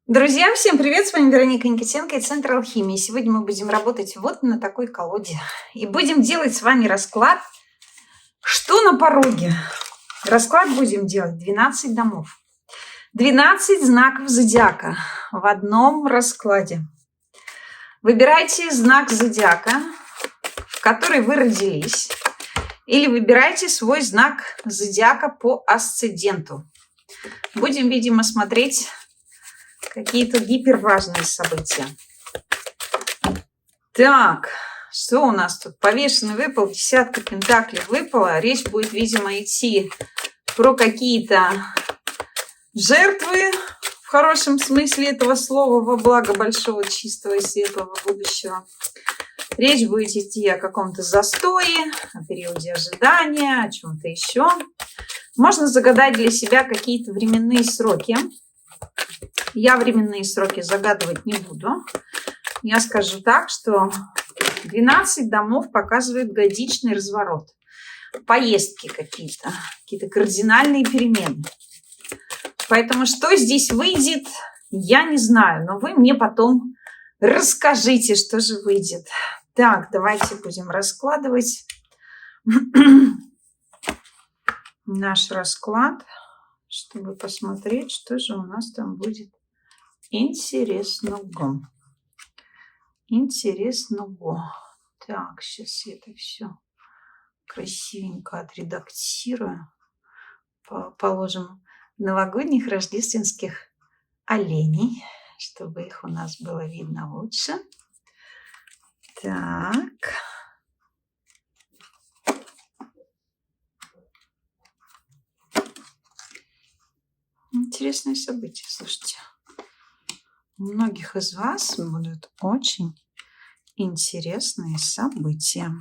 Друзья, всем привет! С вами Вероника Никитенко и Центр Алхимии. Сегодня мы будем работать вот на такой колоде. И будем делать с вами расклад «Что на пороге?». Расклад будем делать 12 домов. 12 знаков зодиака в одном раскладе. Выбирайте знак зодиака, в который вы родились. Или выбирайте свой знак зодиака по асценденту. Будем, видимо, смотреть какие-то гиперважные события. Так, что у нас тут? Повешенный выпал, десятка пентаклей выпала. Речь будет, видимо, идти про какие-то жертвы, в хорошем смысле этого слова, во благо большого, чистого и светлого будущего. Речь будет идти о каком-то застое, о периоде ожидания, о чем-то еще. Можно загадать для себя какие-то временные сроки. Я временные сроки загадывать не буду. Я скажу так, что 12 домов показывают годичный разворот. Поездки какие-то кардинальные перемены. Поэтому что здесь выйдет, я не знаю. Но вы мне потом расскажите, что же выйдет. Так, давайте будем раскладывать наш расклад, чтобы посмотреть, что же у нас там будет интересного. Так, сейчас я это все красивенько отредактирую. Положим новогодних рождественских оленей, чтобы их у нас было видно лучше. Так. Интересное событие, слушайте. У многих из вас будут очень интересные события.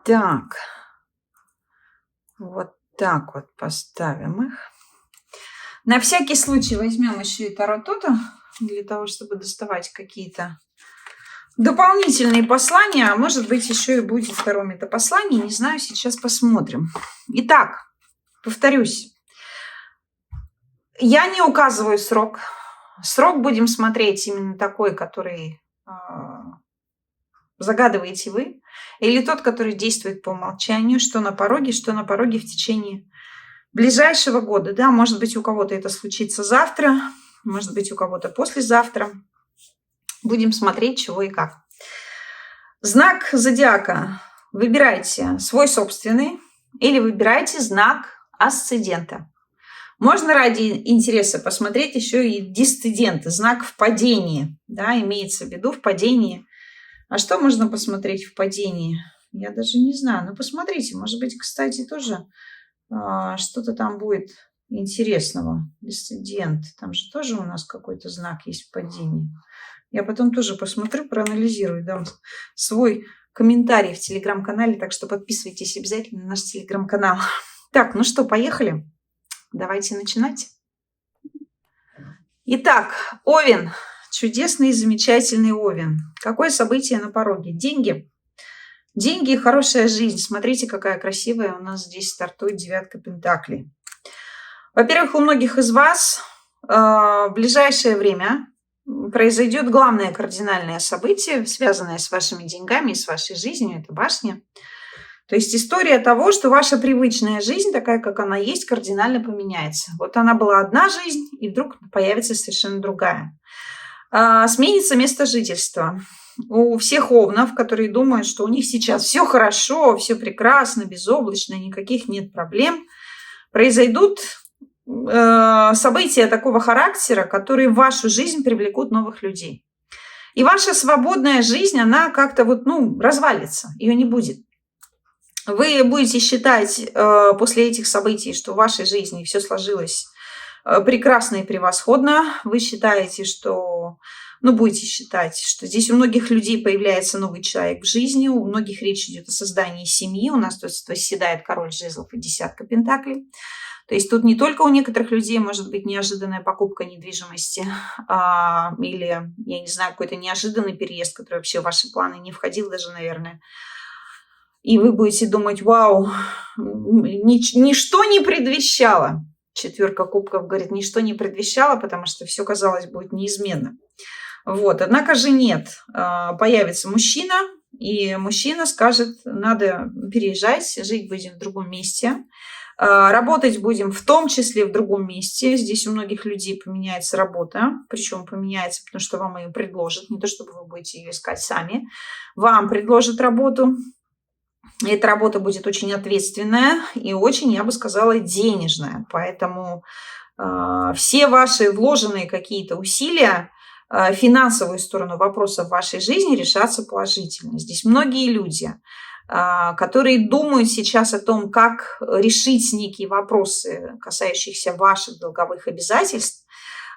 Так, вот так вот поставим их. На всякий случай возьмем еще и Таро Тото, для того, чтобы доставать какие-то дополнительные послания, а может быть еще и будет второе метапослание, не знаю, сейчас посмотрим. Итак, повторюсь, я не указываю срок. Срок будем смотреть именно такой, который загадываете вы, или тот, который действует по умолчанию, что на пороге в течение ближайшего года. Да, может быть, у кого-то это случится завтра, может быть, у кого-то послезавтра. Будем смотреть, чего и как. Знак зодиака выбирайте свой собственный или выбирайте знак асцендента. Можно ради интереса посмотреть еще и дисцидент, знак в падении. Да, имеется в виду в падении. А что можно посмотреть в падении? Я даже не знаю. Ну, посмотрите. Может быть, кстати, тоже что-то там будет интересного. Дисцидент. Там же тоже у нас какой-то знак есть в падении. Я потом тоже посмотрю, проанализирую, дам свой комментарий в телеграм-канале, так что подписывайтесь обязательно на наш телеграм-канал. Так, ну что, поехали? Давайте начинать. Итак, Овен. Чудесный и замечательный Овен. Какое событие на пороге? Деньги. Деньги и хорошая жизнь. Смотрите, какая красивая у нас здесь стартует девятка пентаклей. Во-первых, у многих из вас в ближайшее время произойдет главное кардинальное событие, связанное с вашими деньгами и с вашей жизнью, это башня. То есть история того, что ваша привычная жизнь, такая, как она есть, кардинально поменяется. Вот она была одна жизнь, и вдруг появится совершенно другая. Сменится место жительства. У всех овнов, которые думают, что у них сейчас все хорошо, все прекрасно, безоблачно, никаких нет проблем, произойдут события такого характера, которые в вашу жизнь привлекут новых людей. И ваша свободная жизнь, она как-то развалится, ее не будет. Вы будете считать после этих событий, что в вашей жизни все сложилось прекрасно и превосходно. Вы считаете, что, будете считать, что здесь у многих людей появляется новый человек в жизни, у многих речь идет о создании семьи, у нас тут восседает король жезлов и десятка пентаклей. То есть тут не только у некоторых людей может быть неожиданная покупка недвижимости или, я не знаю, какой-то неожиданный переезд, который вообще в ваши планы не входил даже, наверное. И вы будете думать: вау, ничто не предвещало. Четверка кубков говорит, ничто не предвещало, потому что все, казалось, будет неизменно. Вот, однако же нет. Появится мужчина, и мужчина скажет: надо переезжать, жить будем в другом месте. Работать будем в том числе в другом месте. Здесь у многих людей поменяется работа. Причем поменяется, потому что вам ее предложат. Не то, чтобы вы будете ее искать сами. Вам предложат работу. Эта работа будет очень ответственная и очень, я бы сказала, денежная. Поэтому все ваши вложенные какие-то усилия, финансовую сторону вопроса в вашей жизни решатся положительно. Здесь многие люди, которые думают сейчас о том, как решить некие вопросы, касающиеся ваших долговых обязательств,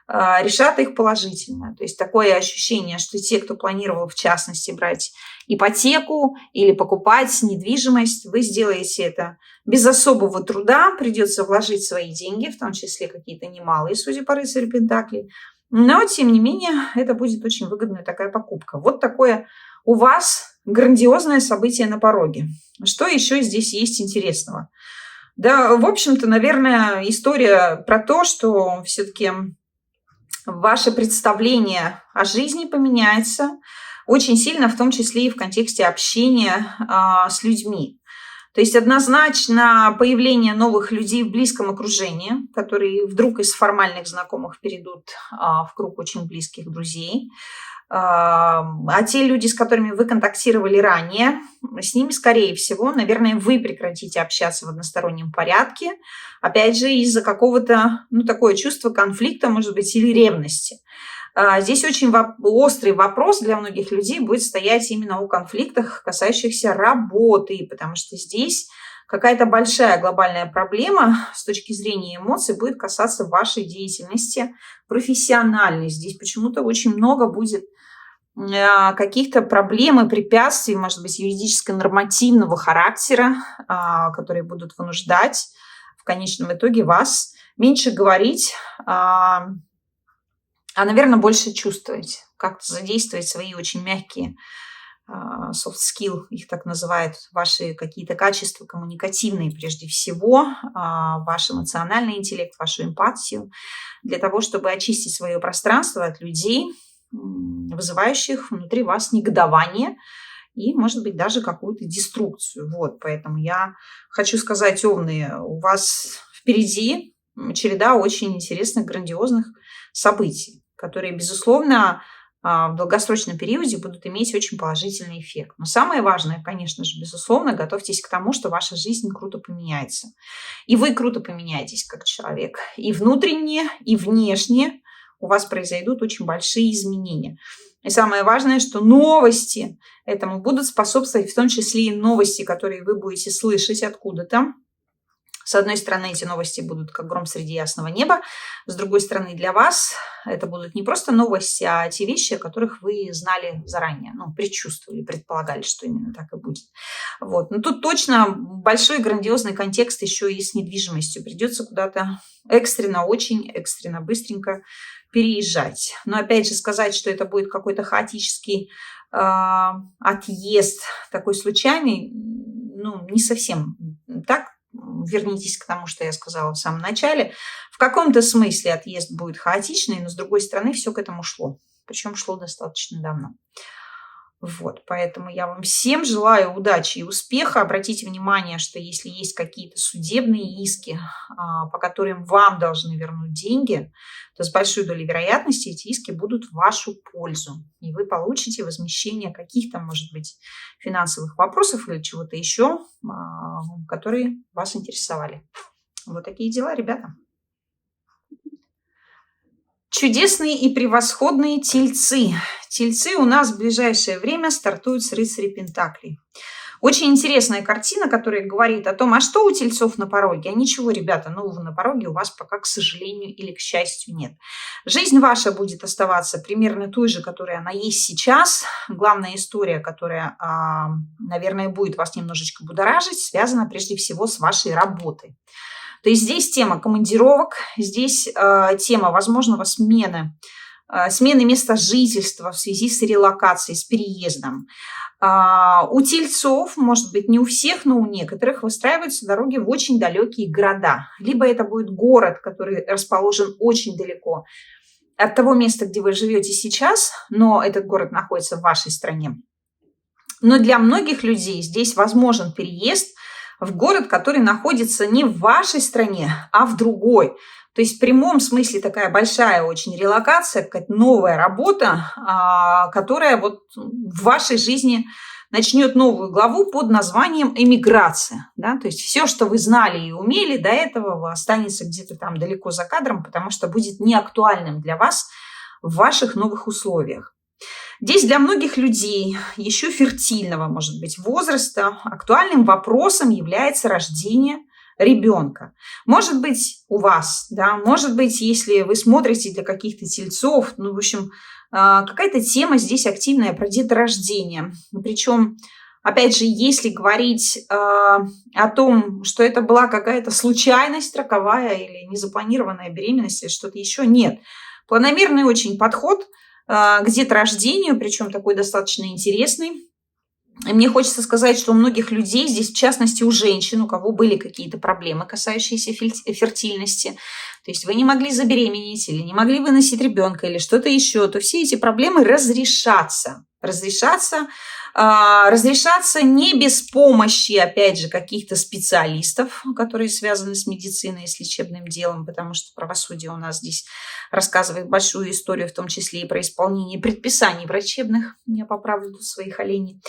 решат их положительно. То есть такое ощущение, что те, кто планировал в частности брать ипотеку или покупать недвижимость, вы сделаете это без особого труда, придется вложить свои деньги, в том числе какие-то немалые, судя по рыцарю Пентаклей. Но, тем не менее, это будет очень выгодная такая покупка. Вот такое у вас грандиозное событие на пороге. Что еще здесь есть интересного? Да, в общем-то, наверное, история про то, что все-таки ваше представление о жизни поменяется очень сильно, в том числе и в контексте общения с людьми. То есть однозначно появление новых людей в близком окружении, которые вдруг из формальных знакомых перейдут в круг очень близких друзей. А те люди, с которыми вы контактировали ранее, с ними, скорее всего, наверное, вы прекратите общаться в одностороннем порядке. Опять же, из-за какого-то, такое чувство конфликта, может быть, или ревности. Здесь очень острый вопрос для многих людей будет стоять именно о конфликтах, касающихся работы, потому что здесь какая-то большая глобальная проблема с точки зрения эмоций будет касаться вашей деятельности профессиональной. Здесь почему-то очень много будет каких-то проблем и препятствий, может быть, юридическо-нормативного характера, которые будут вынуждать в конечном итоге вас меньше говорить, наверное, больше чувствовать, как-то задействовать свои очень мягкие soft skill, их так называют, ваши какие-то качества коммуникативные прежде всего, ваш эмоциональный интеллект, вашу эмпатию, для того, чтобы очистить свое пространство от людей, вызывающих внутри вас негодование и, может быть, даже какую-то деструкцию. Вот, поэтому я хочу сказать, умные, у вас впереди череда очень интересных, грандиозных событий, которые, безусловно, в долгосрочном периоде будут иметь очень положительный эффект. Но самое важное, конечно же, безусловно, готовьтесь к тому, что ваша жизнь круто поменяется. И вы круто поменяетесь как человек. И внутренне, и внешне у вас произойдут очень большие изменения. И самое важное, что новости этому будут способствовать, в том числе и новости, которые вы будете слышать откуда-то. С одной стороны, эти новости будут как гром среди ясного неба. С другой стороны, для вас это будут не просто новости, а те вещи, о которых вы знали заранее, предчувствовали, предполагали, что именно так и будет. Вот. Но тут точно большой грандиозный контекст еще и с недвижимостью. Придется куда-то экстренно, очень экстренно, быстренько переезжать. Но опять же сказать, что это будет какой-то хаотический отъезд, такой случайный, не совсем так. Вернитесь к тому, что я сказала в самом начале. В каком-то смысле отъезд будет хаотичный, но с другой стороны все к этому шло. Причем шло достаточно давно. Вот, поэтому я вам всем желаю удачи и успеха. Обратите внимание, что если есть какие-то судебные иски, по которым вам должны вернуть деньги, то с большой долей вероятности эти иски будут в вашу пользу. И вы получите возмещение каких-то, может быть, финансовых вопросов или чего-то еще, которые вас интересовали. Вот такие дела, ребята. Чудесные и превосходные тельцы. Тельцы у нас в ближайшее время стартуют с рыцаря Пентаклей. Очень интересная картина, которая говорит о том, а что у тельцов на пороге? А ничего, ребята, нового на пороге у вас пока, к сожалению или к счастью, нет. Жизнь ваша будет оставаться примерно той же, которая она есть сейчас. Главная история, которая, наверное, будет вас немножечко будоражить, связана прежде всего с вашей работой. То есть здесь тема командировок, здесь тема возможного смены смены места жительства в связи с релокацией, с переездом. У тельцов, может быть, не у всех, но у некоторых выстраиваются дороги в очень далекие города. Либо это будет город, который расположен очень далеко от того места, где вы живете сейчас, но этот город находится в вашей стране. Но для многих людей здесь возможен переезд в город, который находится не в вашей стране, а в другой. То есть в прямом смысле такая большая очень релокация, какая-то новая работа, которая вот в вашей жизни начнет новую главу под названием эмиграция. Да? То есть все, что вы знали и умели до этого, останется где-то там далеко за кадром, потому что будет неактуальным для вас в ваших новых условиях. Здесь для многих людей еще фертильного, может быть, возраста актуальным вопросом является рождение ребенка. Может быть, у вас, да, может быть, если вы смотрите для каких-то тельцов, ну, в общем, какая-то тема здесь активная про деторождение. Причем, опять же, если говорить о том, что это была какая-то случайность роковая или незапланированная беременность или что-то еще, нет. Планомерный очень подход к деторождению, причем такой достаточно интересный. И мне хочется сказать, что у многих людей, здесь в частности у женщин, у кого были какие-то проблемы, касающиеся фертильности, то есть вы не могли забеременеть или не могли выносить ребенка или что-то еще, то все эти проблемы разрешатся не без помощи, опять же, каких-то специалистов, которые связаны с медициной и с лечебным делом, потому что правосудие у нас здесь рассказывает большую историю, в том числе и про исполнение предписаний врачебных. Я поправлю тут своих оленей.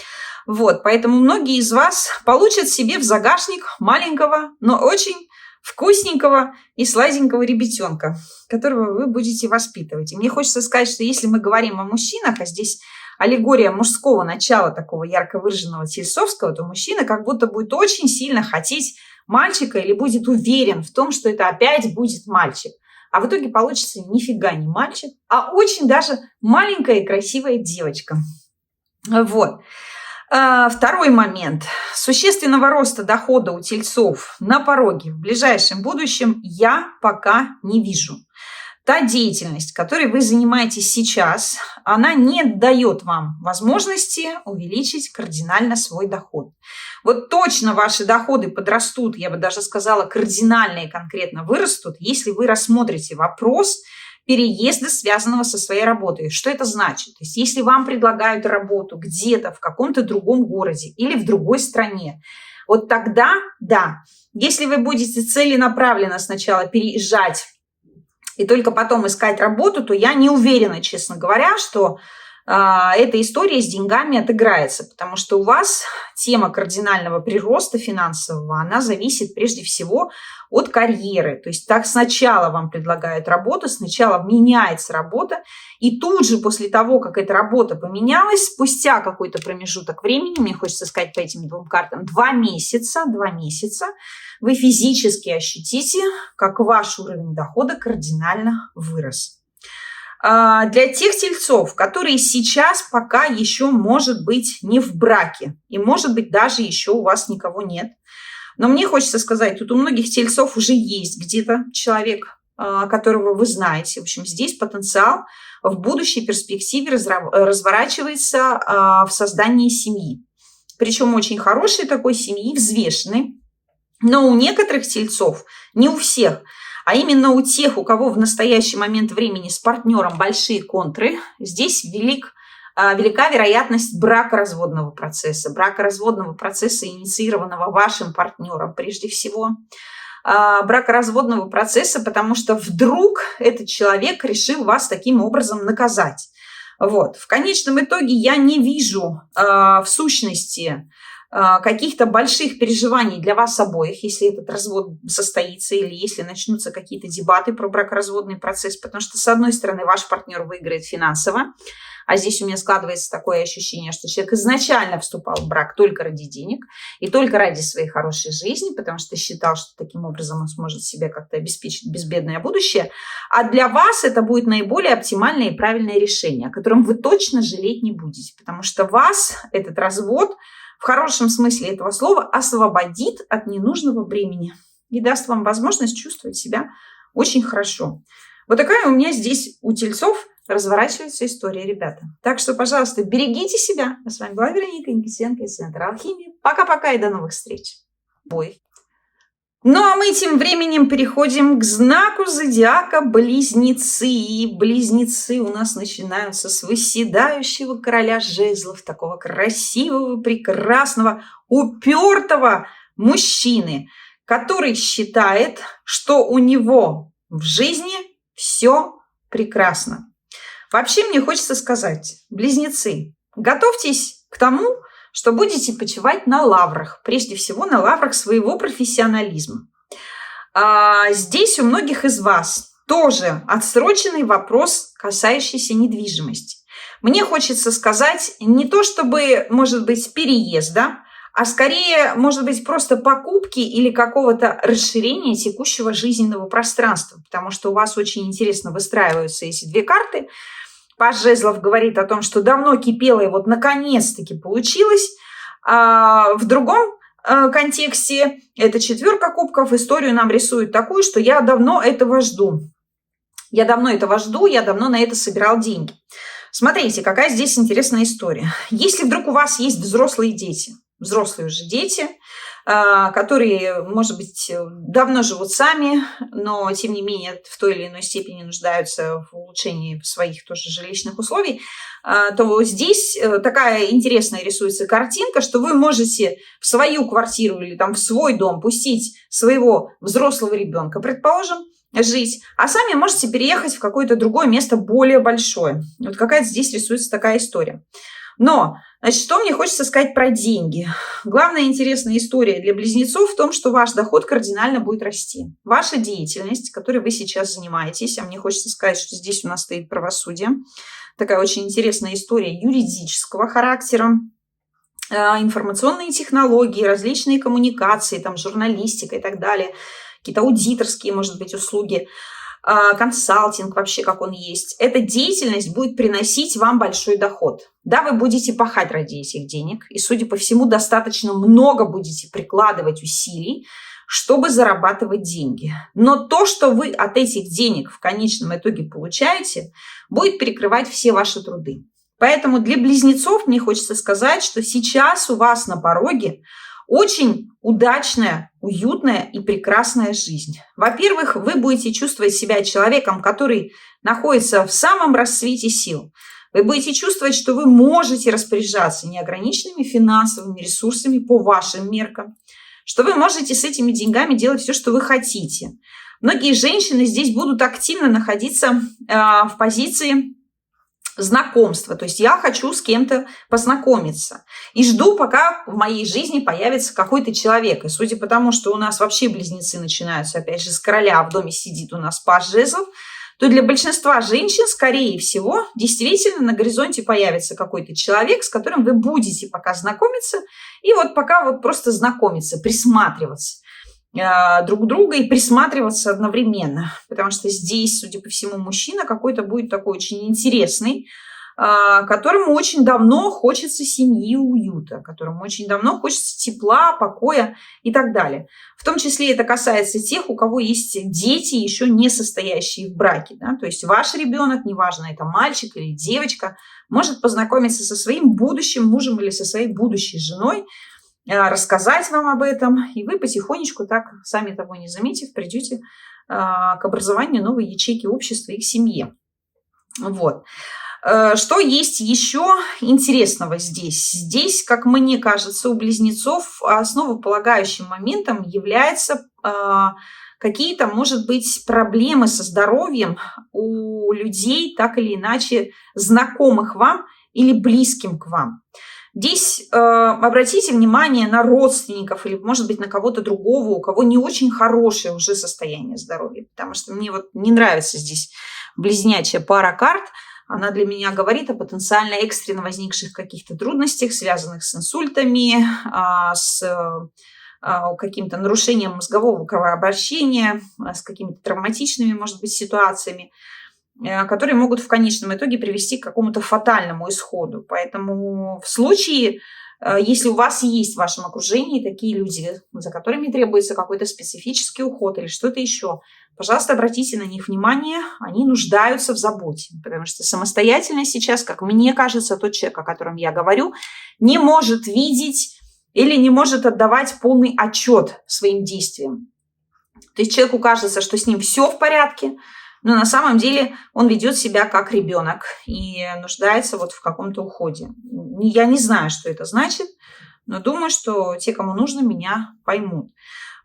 Вот, поэтому многие из вас получат себе в загашник маленького, но очень вкусненького и сладенького ребятенка, которого вы будете воспитывать. И мне хочется сказать, что если мы говорим о мужчинах, а здесь аллегория мужского начала, такого ярко выраженного тельцовского, то мужчина как будто будет очень сильно хотеть мальчика или будет уверен в том, что это опять будет мальчик. А в итоге получится нифига не мальчик, а очень даже маленькая и красивая девочка. Вот. Второй момент. Существенного роста дохода у тельцов на пороге в ближайшем будущем я пока не вижу. Та деятельность, которой вы занимаетесь сейчас, она не дает вам возможности увеличить кардинально свой доход. Вот точно ваши доходы подрастут, я бы даже сказала, кардинально и конкретно вырастут, если вы рассмотрите вопрос переезда, связанного со своей работой. Что это значит? То есть если вам предлагают работу где-то в каком-то другом городе или в другой стране, вот тогда, да, если вы будете целенаправленно сначала переезжать и только потом искать работу, то я не уверена, честно говоря, что эта история с деньгами отыграется, потому что у вас тема кардинального прироста финансового, она зависит прежде всего от карьеры. То есть так сначала вам предлагают работу, сначала меняется работа, и тут же после того, как эта работа поменялась, спустя какой-то промежуток времени, мне хочется сказать по этим двум картам, 2 месяца, вы физически ощутите, как ваш уровень дохода кардинально вырос. Для тех тельцов, которые сейчас пока еще, может быть, не в браке, и, может быть, даже еще у вас никого нет. Но мне хочется сказать, тут у многих тельцов уже есть где-то человек, которого вы знаете. В общем, здесь потенциал в будущей перспективе разворачивается в создании семьи. Причем очень хорошей такой семьи, взвешенной. Но у некоторых тельцов, не у всех, а именно у тех, у кого в настоящий момент времени с партнером большие контры, здесь велика вероятность бракоразводного процесса, инициированного вашим партнером прежде всего. Бракоразводного процесса, потому что вдруг этот человек решил вас таким образом наказать. Вот. В конечном итоге я не вижу в сущности каких-то больших переживаний для вас обоих, если этот развод состоится или если начнутся какие-то дебаты про бракоразводный процесс, потому что, с одной стороны, ваш партнер выиграет финансово, а здесь у меня складывается такое ощущение, что человек изначально вступал в брак только ради денег и только ради своей хорошей жизни, потому что считал, что таким образом он сможет себе как-то обеспечить безбедное будущее, а для вас это будет наиболее оптимальное и правильное решение, о котором вы точно жалеть не будете, потому что вас этот развод в хорошем смысле этого слова освободит от ненужного бремени и даст вам возможность чувствовать себя очень хорошо. Вот такая у меня здесь у тельцов разворачивается история, ребята. Так что, пожалуйста, берегите себя. А с вами была Вероника Никитенко из Центра Алхимии. Пока-пока и до новых встреч. Бой. Ну, а мы тем временем переходим к знаку зодиака Близнецы. И близнецы у нас начинаются с выседающего короля жезлов, такого красивого, прекрасного, упертого мужчины, который считает, что у него в жизни все прекрасно. Вообще мне хочется сказать, близнецы, готовьтесь к тому, что будете почивать на лаврах, прежде всего на лаврах своего профессионализма. Здесь у многих из вас тоже отсроченный вопрос, касающийся недвижимости. Мне хочется сказать не то чтобы, может быть, переезда, а скорее, может быть, просто покупки или какого-то расширения текущего жизненного пространства, потому что у вас очень интересно выстраиваются эти две карты. Паж жезлов говорит о том, что давно кипело, и вот наконец-таки получилось. В другом контексте это четверка кубков. Историю нам рисует такую, что я давно этого жду. Я давно на это собирал деньги. Смотрите, какая здесь интересная история. Если вдруг у вас есть взрослые дети, взрослые уже дети, которые, может быть, давно живут сами, но, тем не менее, в той или иной степени нуждаются в улучшении своих тоже жилищных условий, то здесь такая интересная рисуется картинка, что вы можете в свою квартиру или там в свой дом пустить своего взрослого ребенка, предположим, жить, а сами можете переехать в какое-то другое место более большое. Вот какая-то здесь рисуется такая история. Но, значит, что мне хочется сказать про деньги? Главная интересная история для близнецов в том, что ваш доход кардинально будет расти. Ваша деятельность, которой вы сейчас занимаетесь, а мне хочется сказать, что здесь у нас стоит правосудие, такая очень интересная история юридического характера, информационные технологии, различные коммуникации, там, журналистика и так далее, какие-то аудиторские, может быть, услуги, консалтинг вообще, как он есть. Эта деятельность будет приносить вам большой доход. Да, вы будете пахать ради этих денег, и, судя по всему, достаточно много будете прикладывать усилий, чтобы зарабатывать деньги. Но то, что вы от этих денег в конечном итоге получаете, будет перекрывать все ваши труды. Поэтому для близнецов мне хочется сказать, что сейчас у вас на пороге очень удачная, уютная и прекрасная жизнь. Во-первых, вы будете чувствовать себя человеком, который находится в самом расцвете сил. Вы будете чувствовать, что вы можете распоряжаться неограниченными финансовыми ресурсами по вашим меркам, что вы можете с этими деньгами делать все, что вы хотите. Многие женщины здесь будут активно находиться в позиции знакомства. То есть я хочу с кем-то познакомиться. И жду, пока в моей жизни появится какой-то человек. И судя по тому, что у нас вообще близнецы начинаются, опять же, с короля, а в доме сидит у нас паж жезлов, то для большинства женщин, скорее всего, действительно на горизонте появится какой-то человек, с которым вы будете пока знакомиться. И вот пока вот просто знакомиться, присматриваться друг друга и присматриваться одновременно. Потому что здесь, судя по всему, мужчина какой-то будет такой очень интересный, которому очень давно хочется семьи и уюта, которому очень давно хочется тепла, покоя и так далее. В том числе это касается тех, у кого есть дети, еще не состоящие в браке. Да? То есть ваш ребенок, неважно, это мальчик или девочка, может познакомиться со своим будущим мужем или со своей будущей женой, рассказать вам об этом, и вы потихонечку, так, сами того не заметив, придете к образованию новой ячейки общества и к семье. Вот. Что есть еще интересного здесь? Здесь, как мне кажется, у близнецов основополагающим моментом являются какие-то, может быть, проблемы со здоровьем у людей, так или иначе, знакомых вам или близким к вам. Здесь обратите внимание на родственников или, может быть, на кого-то другого, у кого не очень хорошее уже состояние здоровья. Потому что мне вот не нравится здесь близнячая пара карт. Она для меня говорит о потенциально экстренно возникших каких-то трудностях, связанных с инсультами, с каким-то нарушением мозгового кровообращения, с какими-то травматичными, может быть, ситуациями, которые могут в конечном итоге привести к какому-то фатальному исходу. Поэтому в случае если у вас есть в вашем окружении такие люди, за которыми требуется какой-то специфический уход или что-то еще, пожалуйста, обратите на них внимание, они нуждаются в заботе, потому что самостоятельно сейчас, как мне кажется, тот человек, о котором я говорю, не может видеть или не может отдавать полный отчет своим действиям. То есть человеку кажется, что с ним все в порядке, но на самом деле он ведет себя как ребенок и нуждается вот в каком-то уходе. Я не знаю, что это значит, но думаю, что те, кому нужно, меня поймут.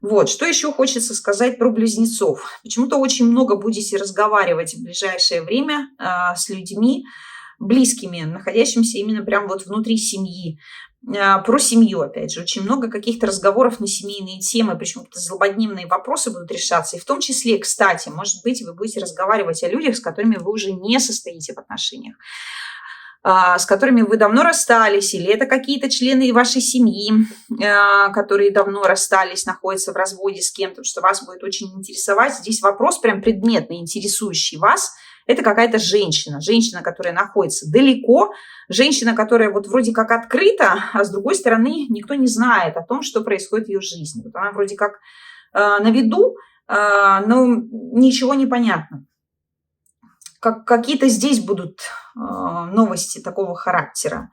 Вот, что еще хочется сказать про близнецов. Почему-то очень много будете разговаривать в ближайшее время с людьми близкими, находящимися именно прямо вот внутри семьи. Про семью, опять же, очень много каких-то разговоров на семейные темы, причем какие-то злободневные вопросы будут решаться. И в том числе, кстати, может быть, вы будете разговаривать о людях, с которыми вы уже не состоите в отношениях, с которыми вы давно расстались, или это какие-то члены вашей семьи, которые давно расстались, находятся в разводе с кем-то, что вас будет очень интересовать. Здесь вопрос прям предметный, интересующий вас. Это какая-то женщина, которая находится далеко, женщина, которая вот вроде как открыта, а с другой стороны никто не знает о том, что происходит в ее жизни. Вот она вроде как на виду, но ничего не понятно. Какие-то здесь будут новости такого характера,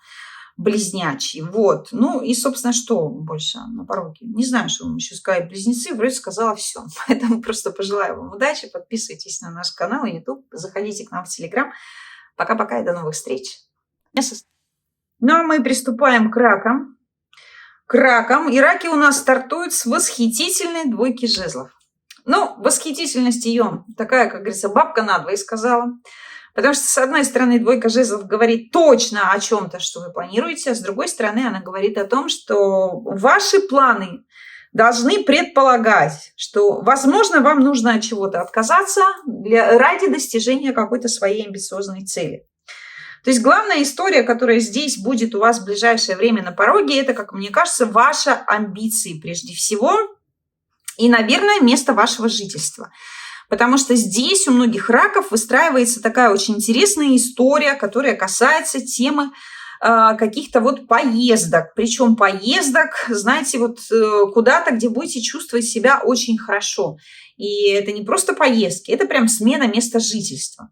близнячьи. Вот. Ну и, собственно, что больше на пороге? Не знаю, что вам еще сказать. Близнецы, вроде сказала все. Поэтому просто пожелаю вам удачи. Подписывайтесь на наш канал и YouTube. Заходите к нам в Telegram. Пока-пока и до новых встреч. Ну а мы приступаем к ракам. И раки у нас стартуют с восхитительной двойки жезлов. Ну, восхитительность ее такая, как говорится, бабка надвое сказала. Потому что, с одной стороны, двойка жезлов говорит точно о чем-то, что вы планируете, а с другой стороны, она говорит о том, что ваши планы должны предполагать, что, возможно, вам нужно от чего-то отказаться ради достижения какой-то своей амбициозной цели. То есть главная история, которая здесь будет у вас в ближайшее время на пороге, это, как мне кажется, ваши амбиции прежде всего и, наверное, место вашего жительства. Потому что здесь у многих раков выстраивается такая очень интересная история, которая касается темы каких-то вот поездок. Причем поездок, знаете, вот куда-то, где будете чувствовать себя очень хорошо. И это не просто поездки, это прям смена места жительства.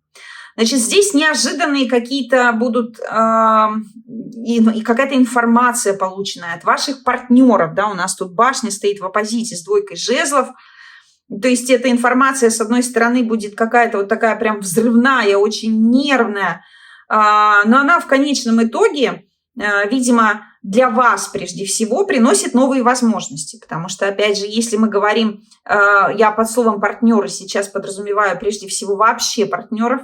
Значит, здесь неожиданные какие-то будут и какая-то информация, полученная от ваших партнеров. Да, у нас тут башня стоит в оппозите с двойкой жезлов. То есть эта информация, с одной стороны, будет какая-то вот такая прям взрывная, очень нервная, но она в конечном итоге, видимо, для вас прежде всего приносит новые возможности. Потому что, опять же, если мы говорим, я под словом партнеры сейчас подразумеваю прежде всего вообще партнеров,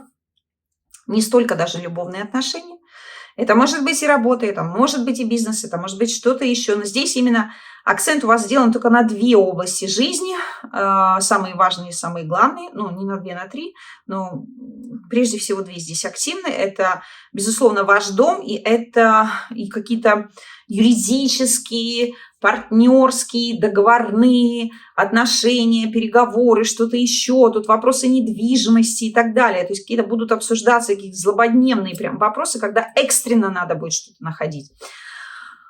не столько даже любовные отношения. Это может быть и работа, это может быть и бизнес, это может быть что-то еще. Но здесь именно акцент у вас сделан только на две области жизни, самые важные и самые главные, ну не на две, на три, но прежде всего две здесь активны. Это, безусловно, ваш дом, и это и какие-то юридические, партнерские, договорные отношения, переговоры, что-то еще, тут вопросы недвижимости и так далее. То есть какие-то будут обсуждаться какие-то злободневные прям вопросы, когда экстренно надо будет что-то находить.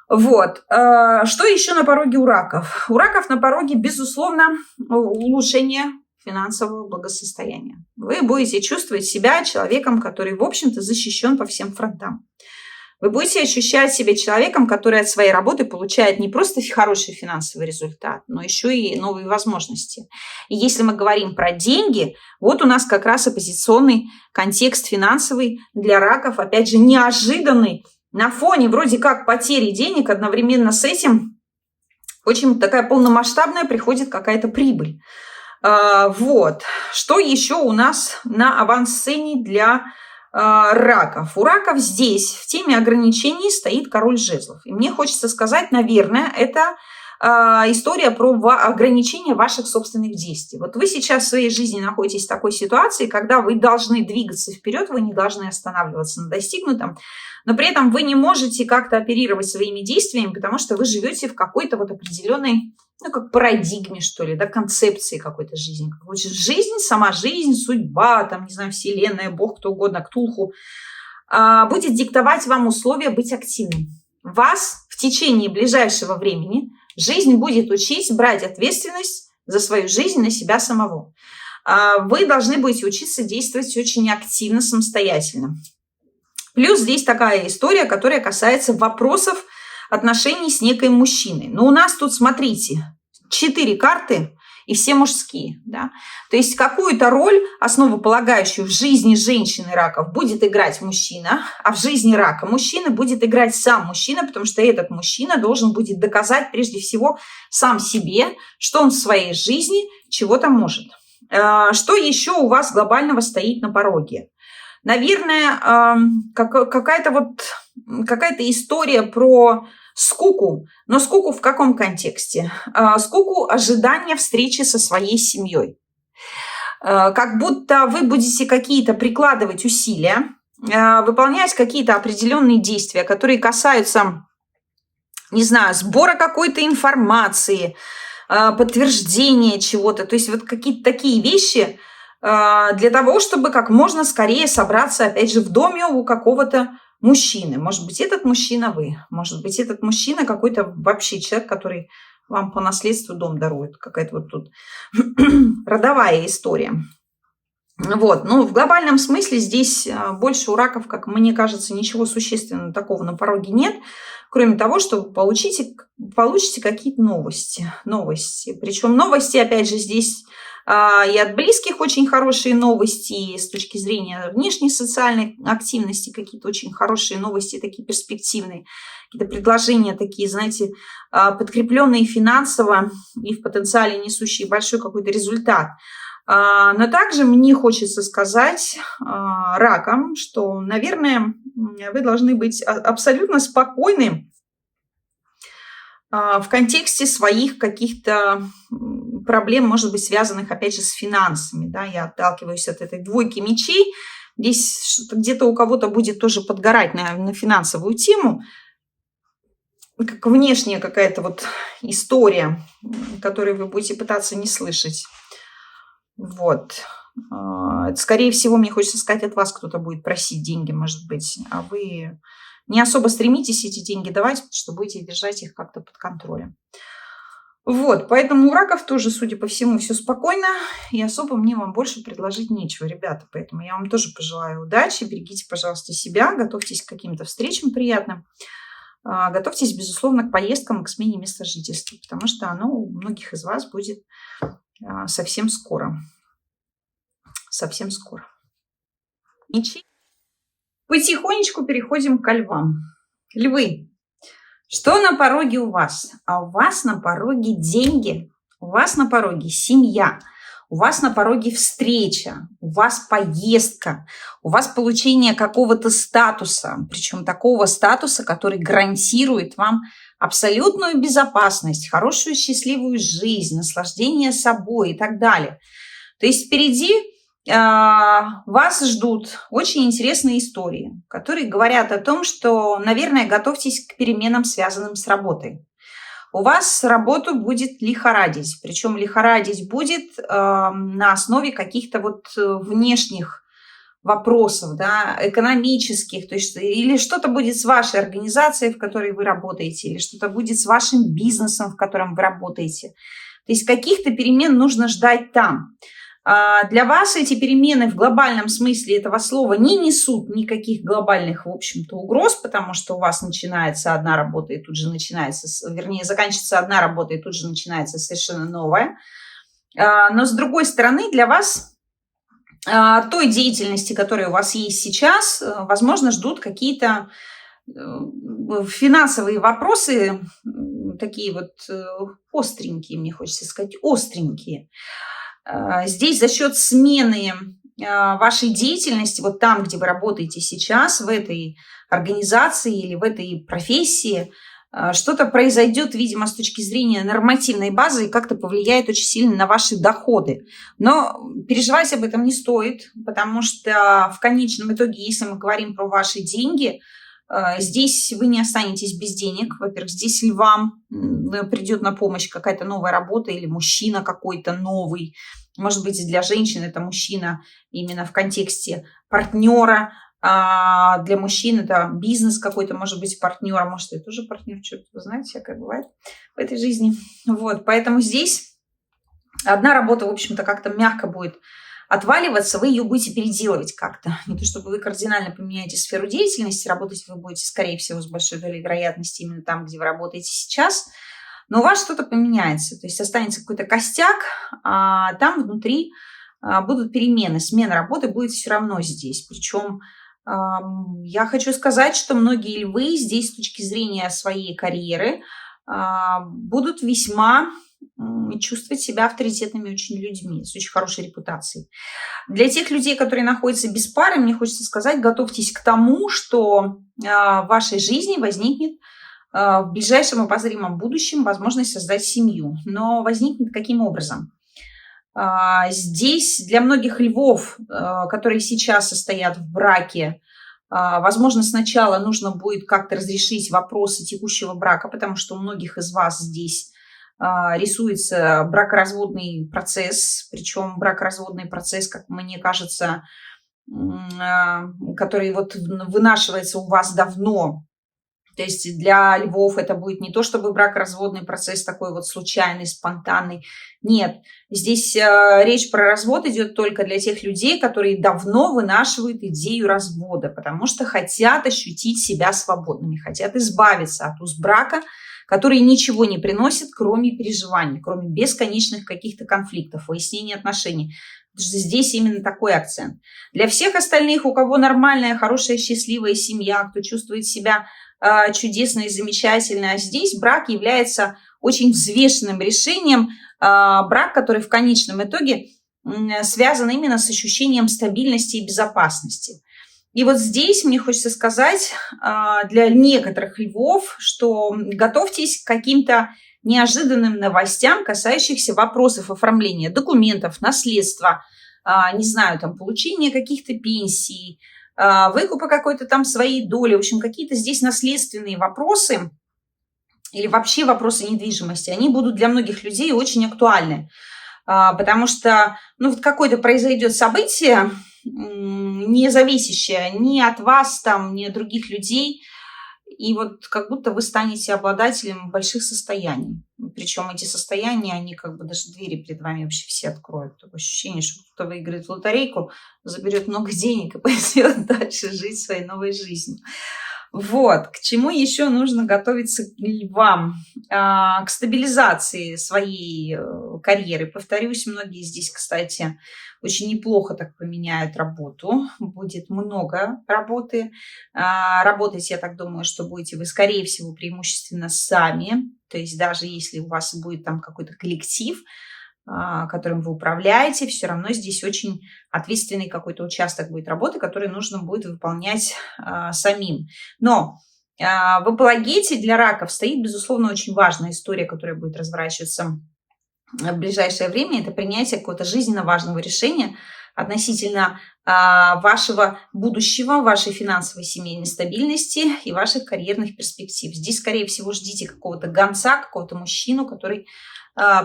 Вот. Что еще на пороге у раков? У раков на пороге, безусловно, улучшение финансового благосостояния. Вы будете чувствовать себя человеком, который, в общем-то, защищен по всем фронтам. Вы будете ощущать себя человеком, который от своей работы получает не просто хороший финансовый результат, но еще и новые возможности. И если мы говорим про деньги, вот у нас как раз оппозиционный контекст финансовый для раков, опять же, неожиданный, на фоне вроде как потери денег, одновременно с этим очень такая полномасштабная приходит какая-то прибыль. Вот. Что еще у нас на авансцене для раков? У раков здесь в теме ограничений стоит король жезлов. И мне хочется сказать, наверное, это история про ограничение ваших собственных действий. Вот вы сейчас в своей жизни находитесь в такой ситуации, когда вы должны двигаться вперед, вы не должны останавливаться на достигнутом, но при этом вы не можете как-то оперировать своими действиями, потому что вы живете в какой-то вот определенной, ну, как парадигме, что ли, да, концепции какой-то жизни. Жизнь, сама жизнь, судьба, там, не знаю, вселенная, бог, кто угодно, Ктулху, будет диктовать вам условия быть активным. Вас в течение ближайшего времени жизнь будет учить брать ответственность за свою жизнь на себя самого. Вы должны будете учиться действовать очень активно, самостоятельно. Плюс здесь такая история, которая касается вопросов отношений с неким мужчиной. Но у нас тут, смотрите, 4 карты, и все мужские. Да? То есть какую-то роль, основополагающую в жизни женщины раков, будет играть мужчина, а в жизни рака мужчины будет играть сам мужчина, потому что этот мужчина должен будет доказать прежде всего сам себе, что он в своей жизни чего-то может. Что еще у вас глобального стоит на пороге? Наверное, какая-то история про скуку. Но скуку в каком контексте? Скуку ожидания встречи со своей семьей. Как будто вы будете какие-то прикладывать усилия, выполнять какие-то определенные действия, которые касаются, не знаю, сбора какой-то информации, подтверждения чего-то. То есть вот какие-то такие вещи для того, чтобы как можно скорее собраться, опять же, в доме у какого-то мужчины. Может быть, этот мужчина вы. Может быть, этот мужчина какой-то вообще человек, который вам по наследству дом дарует. Какая-то вот тут родовая история. Вот. Ну, в глобальном смысле здесь больше у раков, как мне кажется, ничего существенного такого на пороге нет, кроме того, что вы получите какие-то новости. Причем новости, опять же, здесь и от близких очень хорошие новости, и с точки зрения внешней социальной активности какие-то очень хорошие новости, такие перспективные, какие-то предложения такие, знаете, подкрепленные финансово и в потенциале несущие большой какой-то результат. Но также мне хочется сказать ракам, что, наверное, вы должны быть абсолютно спокойны в контексте своих каких-то проблем, может быть, связанных, опять же, с финансами. Да? Я отталкиваюсь от этой двойки мечей. Здесь где-то у кого-то будет тоже подгорать на финансовую тему. Как внешняя какая-то вот история, которую вы будете пытаться не слышать. Вот. Это, скорее всего, мне хочется сказать, от вас кто-то будет просить деньги, может быть, а вы не особо стремитесь эти деньги давать, потому что будете держать их как-то под контролем. Вот, поэтому у раков тоже, судя по всему, все спокойно, и особо мне вам больше предложить нечего, ребята. Поэтому я вам тоже пожелаю удачи, берегите, пожалуйста, себя, готовьтесь к каким-то встречам приятным, готовьтесь, безусловно, к поездкам и к смене места жительства, потому что оно у многих из вас будет совсем скоро. Совсем скоро. Ничего. Потихонечку переходим к львам. Львы. Что на пороге у вас? А у вас на пороге деньги, у вас на пороге семья, у вас на пороге встреча, у вас поездка, у вас получение какого-то статуса, причем такого статуса, который гарантирует вам абсолютную безопасность, хорошую счастливую жизнь, наслаждение собой и так далее. То есть впереди вас ждут очень интересные истории, которые говорят о том, что, наверное, готовьтесь к переменам, связанным с работой. У вас работу будет лихорадить, причем лихорадить будет на основе каких-то вот внешних вопросов, да, экономических, то есть или что-то будет с вашей организацией, в которой вы работаете, или что-то будет с вашим бизнесом, в котором вы работаете. То есть каких-то перемен нужно ждать там. Для вас эти перемены в глобальном смысле этого слова не несут никаких глобальных, в общем-то, угроз, потому что у вас начинается одна работа и тут же начинается, вернее, заканчивается одна работа и тут же начинается совершенно новая. Но, с другой стороны, для вас той деятельности, которая у вас есть сейчас, возможно, ждут какие-то финансовые вопросы, такие вот остренькие, мне хочется сказать, остренькие. Здесь за счет смены вашей деятельности, вот там, где вы работаете сейчас, в этой организации или в этой профессии, что-то произойдет, видимо, с точки зрения нормативной базы и как-то повлияет очень сильно на ваши доходы. Но переживать об этом не стоит, потому что в конечном итоге, если мы говорим про ваши деньги, здесь вы не останетесь без денег. Во-первых, здесь львам придет на помощь какая-то новая работа или мужчина какой-то новый. Может быть, для женщин это мужчина именно в контексте партнера, Для мужчин это бизнес какой-то, может быть, партнер, а может, это тоже партнер, что-то, вы знаете, всякое бывает в этой жизни. Вот, поэтому здесь одна работа, в общем-то, как-то мягко будет отваливаться, вы ее будете переделывать как-то. Не то чтобы вы кардинально поменяете сферу деятельности, работать вы будете, скорее всего, с большой долей вероятности именно там, где вы работаете сейчас, но у вас что-то поменяется. То есть останется какой-то костяк, а там внутри будут перемены. Смена работы будет все равно здесь. Причем я хочу сказать, что многие львы здесь с точки зрения своей карьеры будут весьма чувствовать себя авторитетными очень людьми, с очень хорошей репутацией. Для тех людей, которые находятся без пары, мне хочется сказать, готовьтесь к тому, что в вашей жизни возникнет в ближайшем обозримом будущем возможность создать семью. Но возникнет каким образом? Здесь для многих львов, которые сейчас состоят в браке, возможно, сначала нужно будет как-то разрешить вопросы текущего брака, потому что у многих из вас здесь рисуется бракоразводный процесс, причем бракоразводный процесс, как мне кажется, который вот вынашивается у вас давно. То есть для львов это будет не то, чтобы бракоразводный процесс такой вот случайный, спонтанный. Нет, здесь речь про развод идет только для тех людей, которые давно вынашивают идею развода, потому что хотят ощутить себя свободными, хотят избавиться от уз брака, который ничего не приносит, кроме переживаний, кроме бесконечных каких-то конфликтов, выяснения отношений. Здесь именно такой акцент. Для всех остальных, у кого нормальная, хорошая, счастливая семья, кто чувствует себя чудесно и замечательно, а здесь брак является очень взвешенным решением, брак, который в конечном итоге связан именно с ощущением стабильности и безопасности. И вот здесь мне хочется сказать для некоторых львов, что готовьтесь к каким-то неожиданным новостям, касающихся вопросов оформления документов, наследства, не знаю, там, получения каких-то пенсий, выкупа какой-то там своей доли. В общем, какие-то здесь наследственные вопросы или вообще вопросы недвижимости, они будут для многих людей очень актуальны. Потому что ну, вот какое-то произойдет событие, не зависящее ни от вас, там, ни от других людей, и вот как будто вы станете обладателем больших состояний. Причем эти состояния, они как бы даже двери перед вами вообще все откроют. Такое ощущение, что кто-то выиграет в лотерейку, заберет много денег и пойдет дальше жить своей новой жизнью. Вот, к чему еще нужно готовиться львам? К стабилизации своей карьеры. Повторюсь, многие здесь, кстати, очень неплохо так поменяют работу. Будет много работы. Работать, я так думаю, что будете вы, скорее всего, преимущественно сами. То есть даже если у вас будет там какой-то коллектив, которым вы управляете, все равно здесь очень ответственный какой-то участок будет работы, который нужно будет выполнять самим. Но в апологете для раков стоит, безусловно, очень важная история, которая будет разворачиваться в ближайшее время. Это принятие какого-то жизненно важного решения относительно вашего будущего, вашей финансовой семейной стабильности и ваших карьерных перспектив. Здесь, скорее всего, ждите какого-то гонца, какого-то мужчину, который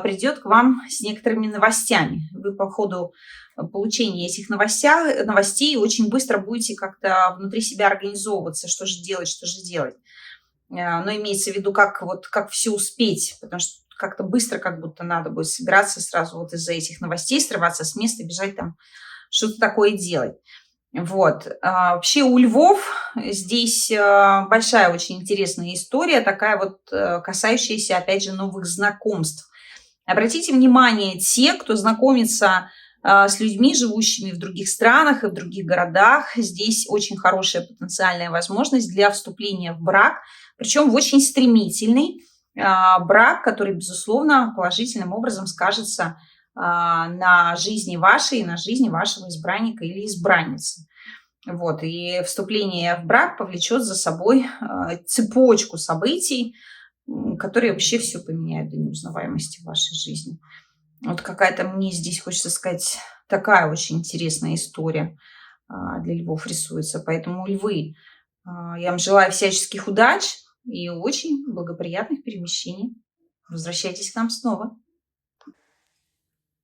придет к вам с некоторыми новостями. Вы по ходу получения этих новостей очень быстро будете как-то внутри себя организовываться, что же делать, что же делать. Но имеется в виду, как все успеть, потому что как-то быстро как будто надо будет собираться сразу вот из-за этих новостей, срываться с места, бежать там, что-то такое делать. Вот. Вообще у львов здесь большая очень интересная история, такая вот касающаяся, опять же, новых знакомств. Обратите внимание, те, кто знакомится с людьми, живущими в других странах и в других городах, здесь очень хорошая потенциальная возможность для вступления в брак, причем в очень стремительный брак, который, безусловно, положительным образом скажется на жизни вашей, на жизни вашего избранника или избранницы. Вот. И вступление в брак повлечет за собой цепочку событий, которые вообще все поменяют до неузнаваемости в вашей жизни. Вот какая-то мне здесь, хочется сказать, такая очень интересная история для львов рисуется. Поэтому, львы, я вам желаю всяческих удач и очень благоприятных перемещений. Возвращайтесь к нам снова.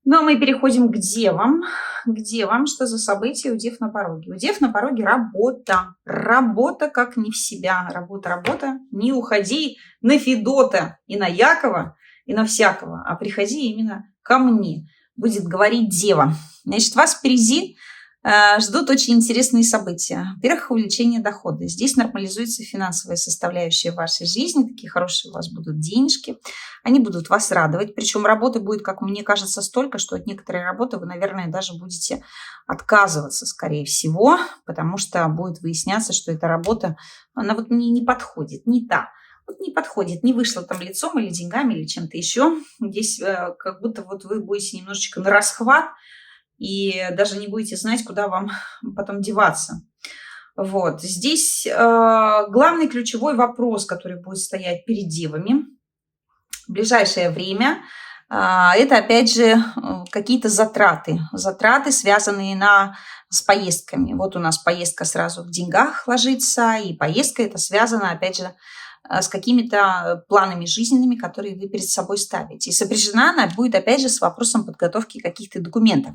Ну, а мы переходим к девам. К девам. Что за события у дев на пороге? У дев на пороге работа. Работа как не в себя. Работа, работа. Не уходи на Федота и на Якова, и на всякого, а приходи именно ко мне. Будет говорить дева. Значит, вас впереди ждут очень интересные события. Во-первых, увеличение дохода. Здесь нормализуется финансовая составляющая вашей жизни. Такие хорошие у вас будут денежки. Они будут вас радовать. Причем работы будет, как мне кажется, столько, что от некоторой работы вы, наверное, даже будете отказываться, скорее всего, потому что будет выясняться, что эта работа, она вот мне не подходит, не та. Вот не подходит, не вышло там лицом или деньгами, или чем-то еще. Здесь как будто вот вы будете немножечко на расхват, и даже не будете знать, куда вам потом деваться. Вот. Здесь главный ключевой вопрос, который будет стоять перед девами в ближайшее время, это, опять же, какие-то затраты. Затраты, связанные с поездками. Вот у нас поездка сразу в деньгах ложится, и поездка это связано, опять же, с какими-то планами жизненными, которые вы перед собой ставите. И сопряжена она будет, опять же, с вопросом подготовки каких-то документов.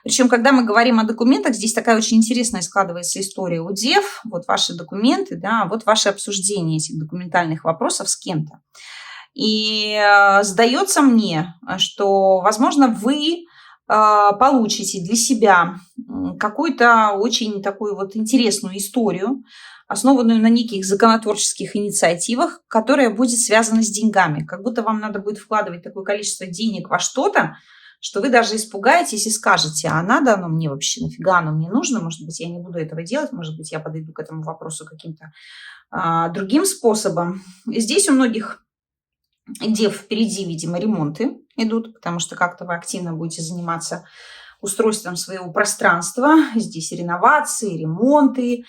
Причем, когда мы говорим о документах, здесь такая очень интересная складывается история у дев. Вот ваши документы, да, вот ваше обсуждение этих документальных вопросов с кем-то. И сдается мне, что, возможно, вы получите для себя какую-то очень такую вот интересную историю, основанную на неких законотворческих инициативах, которая будет связана с деньгами. Как будто вам надо будет вкладывать такое количество денег во что-то, что вы даже испугаетесь и скажете, а надо оно мне вообще, нафига оно мне нужно, может быть, я не буду этого делать, может быть, я подойду к этому вопросу каким-то другим способом. И здесь у многих дев впереди, видимо, ремонты идут, потому что как-то вы активно будете заниматься устройством своего пространства. Здесь реновации, ремонты,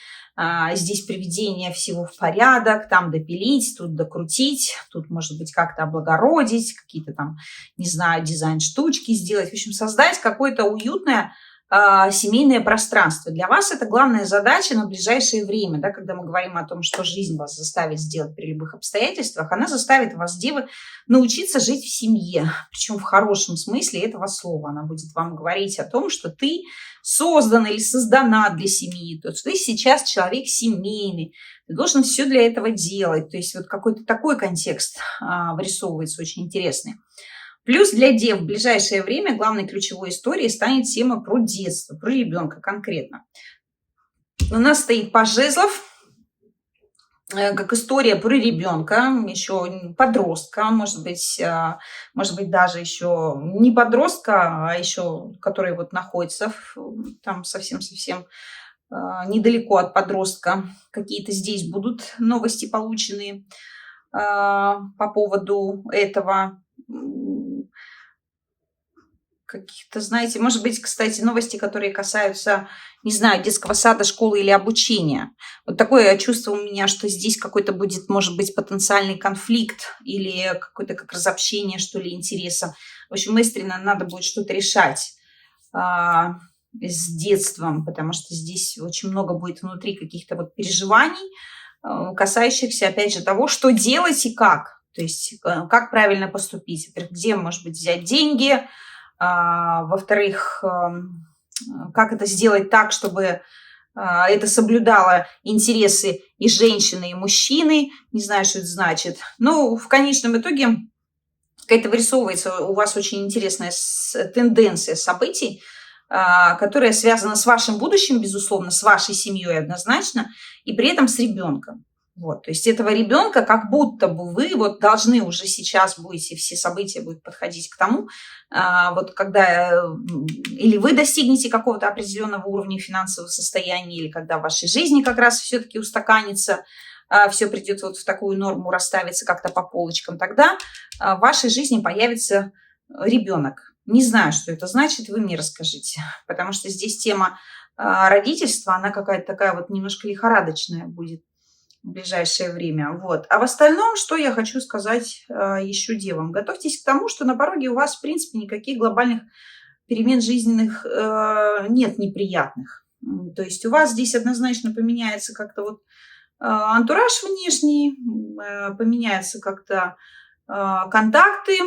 здесь приведение всего в порядок, там допилить, тут докрутить, тут, может быть, как-то облагородить, какие-то там, не знаю, дизайн-штучки сделать. В общем, создать какое-то уютное семейное пространство. Для вас это главная задача на ближайшее время, да, когда мы говорим о том, что жизнь вас заставит сделать при любых обстоятельствах, она заставит вас, девы, научиться жить в семье, причем в хорошем смысле этого слова. Она будет вам говорить о том, что ты создана или создана для семьи, то есть ты сейчас человек семейный, ты должен все для этого делать. То есть вот какой-то такой контекст вырисовывается очень интересный. Плюс для дев в ближайшее время главной ключевой историей станет тема про детство, про ребенка конкретно. У нас стоит паж жезлов, как история про ребенка, еще подростка, может быть, даже еще не подростка, а еще который вот находится там совсем-совсем недалеко от подростка. Какие-то здесь будут новости полученные по поводу этого. Каких-то, знаете, может быть, кстати, новости, которые касаются, не знаю, детского сада, школы или обучения. Вот такое чувство у меня, что здесь какой-то будет, может быть, потенциальный конфликт или какое-то как разобщение, что ли, интереса. В общем, экстренно надо будет что-то решать с детством, потому что здесь очень много будет внутри каких-то вот переживаний, касающихся, опять же, того, что делать и как. То есть, как правильно поступить. Во-первых, где, может быть, взять деньги, во-вторых, как это сделать так, чтобы это соблюдало интересы и женщины, и мужчины. Не знаю, что это значит. Но в конечном итоге какая-то вырисовывается у вас очень интересная тенденция событий, которая связана с вашим будущим, безусловно, с вашей семьей однозначно, и при этом с ребенком. Вот, то есть этого ребенка как будто бы вы вот должны уже сейчас будете, все события будут подходить к тому, вот когда или вы достигнете какого-то определенного уровня финансового состояния, или когда в вашей жизни как раз все-таки устаканится, все придет вот в такую норму, расставится как-то по полочкам, тогда в вашей жизни появится ребенок. Не знаю, что это значит, вы мне расскажите, потому что здесь тема родительства, она какая-то такая вот немножко лихорадочная будет в ближайшее время. Вот. А в остальном, что я хочу сказать еще девам? Готовьтесь к тому, что на пороге у вас, в принципе, никаких глобальных перемен жизненных нет неприятных. То есть у вас здесь однозначно поменяется как-то вот антураж внешний, поменяются как-то контакты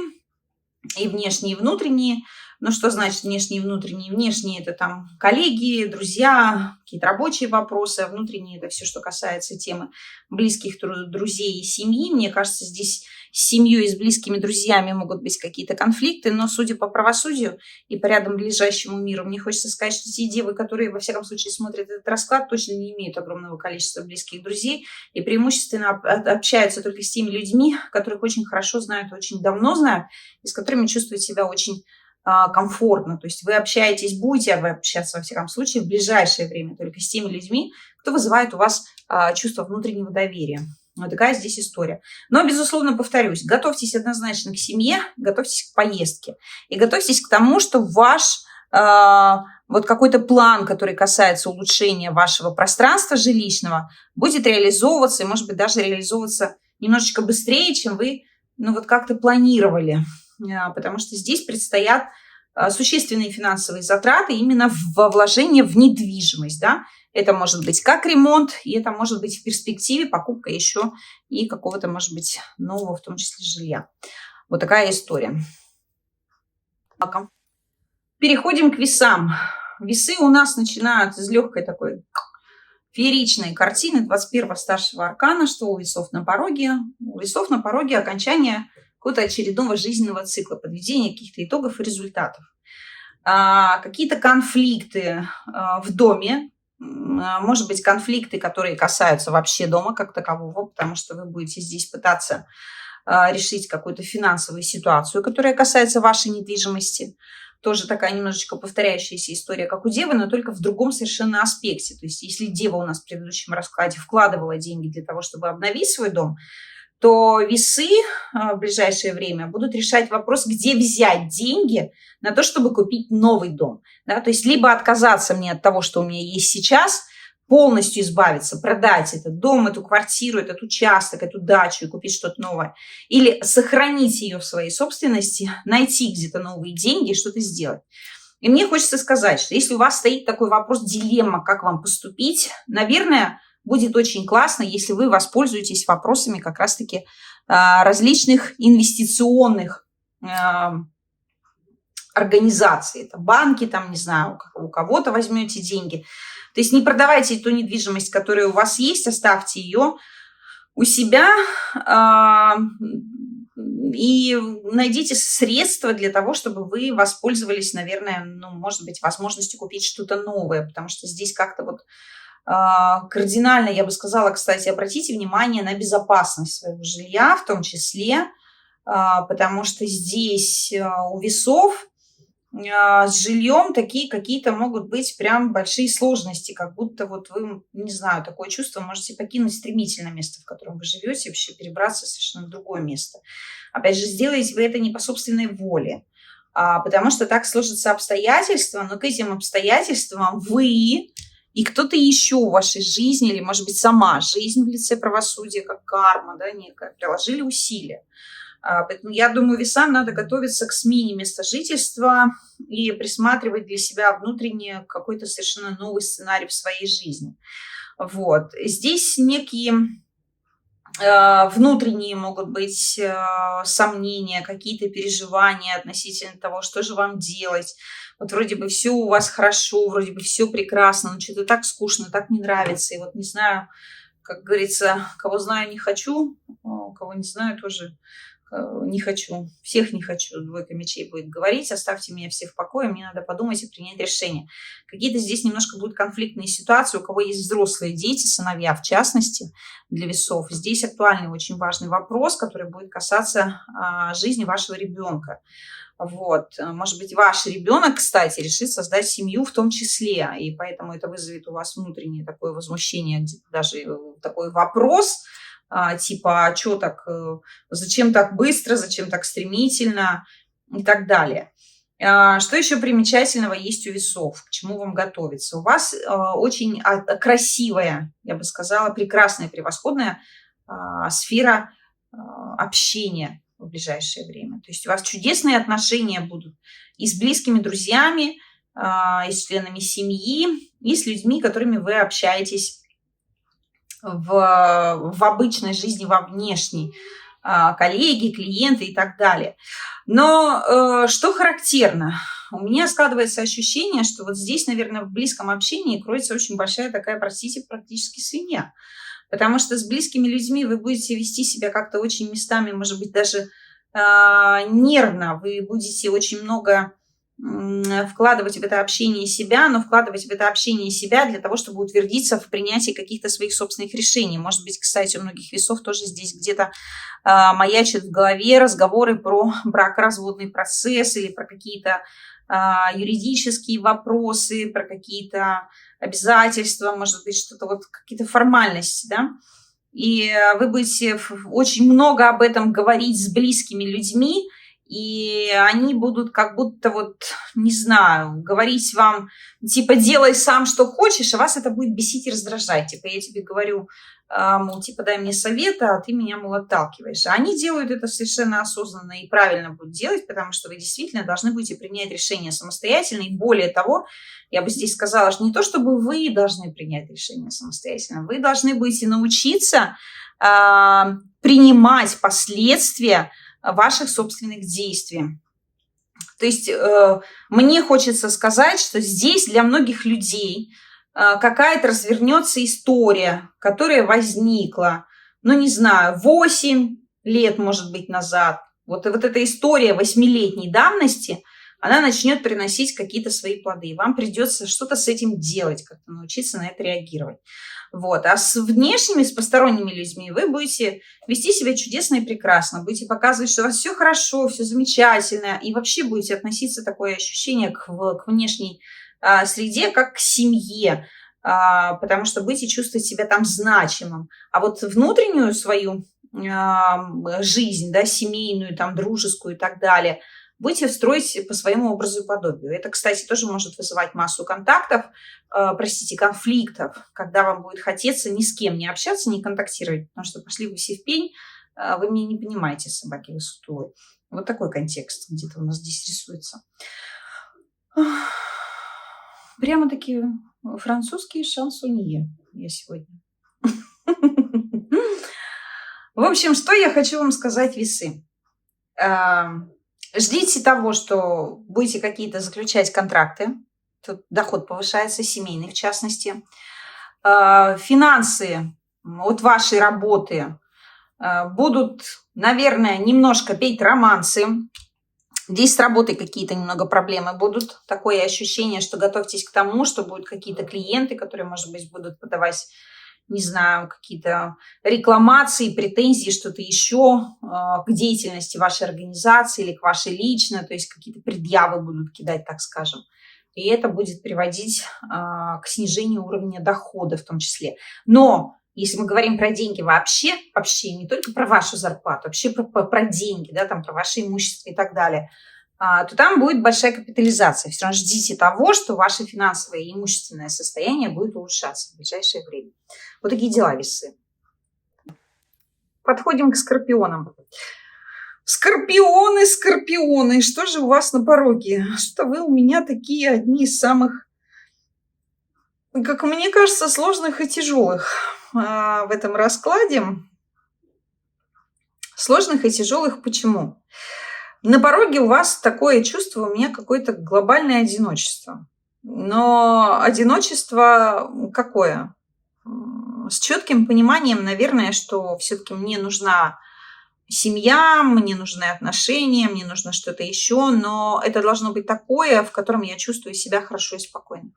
и внешние, и внутренние. Ну, что значит внешние и внутренние? Внешние – это там коллеги, друзья, какие-то рабочие вопросы, а внутренние – это все, что касается темы близких друзей и семьи. Мне кажется, здесь с семьей и с близкими друзьями могут быть какие-то конфликты, но, судя по правосудию и по рядом ближайшему миру, мне хочется сказать, что те девы, которые, во всяком случае, смотрят этот расклад, точно не имеют огромного количества близких друзей и преимущественно общаются только с теми людьми, которых очень хорошо знают, очень давно знают, и с которыми чувствуют себя очень комфортно. То есть вы общаетесь, будете вы общаться, во всяком случае, в ближайшее время только с теми людьми, кто вызывает у вас чувство внутреннего доверия. Вот такая здесь история. Но, безусловно, повторюсь, готовьтесь однозначно к семье, готовьтесь к поездке. И готовьтесь к тому, что ваш вот какой-то план, который касается улучшения вашего пространства жилищного, будет реализовываться и, может быть, даже реализовываться немножечко быстрее, чем вы, ну, вот как-то планировали. Потому что здесь предстоят существенные финансовые затраты именно во вложение в недвижимость, да. Это может быть как ремонт, и это может быть в перспективе покупка еще и какого-то, может быть, нового, в том числе, жилья. Вот такая история. Переходим к весам. Весы у нас начинают из легкой такой фееричной картины 21-го старшего аркана, что у весов на пороге. У весов на пороге окончание какого-то очередного жизненного цикла, подведение каких-то итогов и результатов. Какие-то конфликты в доме, может быть, конфликты, которые касаются вообще дома как такового, потому что вы будете здесь пытаться решить какую-то финансовую ситуацию, которая касается вашей недвижимости. Тоже такая немножечко повторяющаяся история, как у Девы, но только в другом совершенно аспекте. То есть если Дева у нас в предыдущем раскладе вкладывала деньги для того, чтобы обновить свой дом, то весы в ближайшее время будут решать вопрос, где взять деньги на то, чтобы купить новый дом. Да? То есть либо отказаться мне от того, что у меня есть сейчас, полностью избавиться, продать этот дом, эту квартиру, этот участок, эту дачу и купить что-то новое. Или сохранить ее в своей собственности, найти где-то новые деньги и что-то сделать. И мне хочется сказать, что если у вас стоит такой вопрос, дилемма, как вам поступить, наверное, будет очень классно, если вы воспользуетесь вопросами как раз-таки различных инвестиционных организаций. Это банки, там, не знаю, у кого-то возьмете деньги. То есть не продавайте ту недвижимость, которая у вас есть, оставьте ее у себя и найдите средства для того, чтобы вы воспользовались, наверное, ну, может быть, возможностью купить что-то новое, потому что здесь как-то вот кардинально, я бы сказала, кстати, обратите внимание на безопасность своего жилья в том числе, потому что здесь у весов с жильем такие какие-то могут быть прям большие сложности, как будто вот вы, не знаю, такое чувство можете покинуть стремительно место, в котором вы живете, вообще перебраться совершенно в другое место. Опять же, сделаете вы это не по собственной воле, потому что так сложатся обстоятельства, но к этим обстоятельствам вы и кто-то еще в вашей жизни, или, может быть, сама жизнь в лице правосудия, как карма, да, некая, приложили усилия. Поэтому я думаю, весам надо готовиться к смене места жительства и присматривать для себя внутренне какой-то совершенно новый сценарий в своей жизни. Вот. Здесь некие внутренние могут быть сомнения, какие-то переживания относительно того, что же вам делать. Вот вроде бы все у вас хорошо, вроде бы все прекрасно, но что-то так скучно, так не нравится. И вот не знаю, как говорится, кого знаю, не хочу, кого не знаю, тоже не хочу. Всех не хочу, двойка мечей будет говорить. Оставьте меня всех в покое, мне надо подумать и принять решение. Какие-то здесь немножко будут конфликтные ситуации, у кого есть взрослые дети, сыновья в частности, для весов. Здесь актуальный, очень важный вопрос, который будет касаться жизни вашего ребенка. Вот. Может быть, ваш ребенок, кстати, решит создать семью в том числе, и поэтому это вызовет у вас внутреннее такое возмущение, где-то даже такой вопрос, типа, а что так, зачем так быстро, зачем так стремительно и так далее. Что еще примечательного есть у весов, к чему вам готовиться? У вас очень красивая, я бы сказала, прекрасная, превосходная сфера общения в ближайшее время. То есть у вас чудесные отношения будут и с близкими друзьями, и с членами семьи, и с людьми, которыми вы общаетесь в обычной жизни, во внешней, коллеги, клиенты и так далее. Но что характерно? у меня складывается ощущение, что вот здесь, наверное, в близком общении кроется очень большая такая, простите, практически свинья. Потому что с близкими людьми вы будете вести себя как-то очень местами, может быть, даже нервно. Вы будете очень много вкладывать в это общение себя, но вкладывать в это общение себя для того, чтобы утвердиться в принятии каких-то своих собственных решений. Может быть, кстати, у многих весов тоже здесь где-то маячат в голове разговоры про бракоразводный процесс или про какие-то юридические вопросы, про какие-то обязательства, может быть, что-то вот какие-то формальности, да. И вы будете очень много об этом говорить с близкими людьми, и они будут как будто вот, не знаю, говорить вам, типа, делай сам, что хочешь, а вас это будет бесить и раздражать. Типа, я тебе говорю, мол, типа, дай мне совета, а ты меня, мол, отталкиваешь. А они делают это совершенно осознанно и правильно будут делать, потому что вы действительно должны будете принять решение самостоятельно. И более того, я бы здесь сказала, что не то, чтобы вы должны принять решение самостоятельно, вы должны будете научиться принимать последствия ваших собственных действий. То есть мне хочется сказать, что здесь для многих людей какая-то развернется история, которая возникла, ну не знаю, 8 лет, может быть, назад. Вот эта история 8-летней давности, она начнет приносить какие-то свои плоды. И вам придется что-то с этим делать, как-то научиться на это реагировать. Вот. А с внешними, с посторонними людьми вы будете вести себя чудесно и прекрасно, будете показывать, что у вас все хорошо, все замечательно, и вообще будете относиться такое ощущение к внешней среде, как к семье, потому что будете чувствовать себя там значимым. А вот внутреннюю свою жизнь, да, семейную, там, дружескую и так далее, будете строить по своему образу и подобию. Это, кстати, тоже может вызывать массу конфликтов, когда вам будет хотеться ни с кем не общаться, не контактировать, потому что пошли вы все в пень, вы меня не понимаете, собаки вы сутулые. Вот такой контекст где-то у нас здесь рисуется. Прямо-таки французские шансонье я сегодня. В общем, что я хочу вам сказать, весы. Ждите того, что будете какие-то заключать контракты. Тут доход повышается, семейный в частности. Финансы от вашей работы будут, наверное, немножко петь романсы. Здесь с работой какие-то немного проблемы будут. Такое ощущение, что готовьтесь к тому, что будут какие-то клиенты, которые, может быть, будут подавать, не знаю, какие-то рекламации, претензии, что-то еще к деятельности вашей организации или к вашей лично, то есть какие-то предъявы будут кидать, так скажем. И это будет приводить к снижению уровня дохода в том числе. Но если мы говорим про деньги вообще не только про вашу зарплату, вообще про деньги, да, там, про ваше имущество и так далее, то там будет большая капитализация. Все равно ждите того, что ваше финансовое и имущественное состояние будет улучшаться в ближайшее время. Вот такие дела, весы. Подходим к скорпионам. Скорпионы, что же у вас на пороге? Что вы у меня такие одни из самых, как мне кажется, сложных и тяжелых в этом раскладе. Сложных и тяжелых почему? На пороге у вас такое чувство, у меня какое-то глобальное одиночество. Но одиночество какое? С четким пониманием, наверное, что все-таки мне нужна семья, мне нужны отношения, мне нужно что-то еще, но это должно быть такое, в котором я чувствую себя хорошо и спокойно.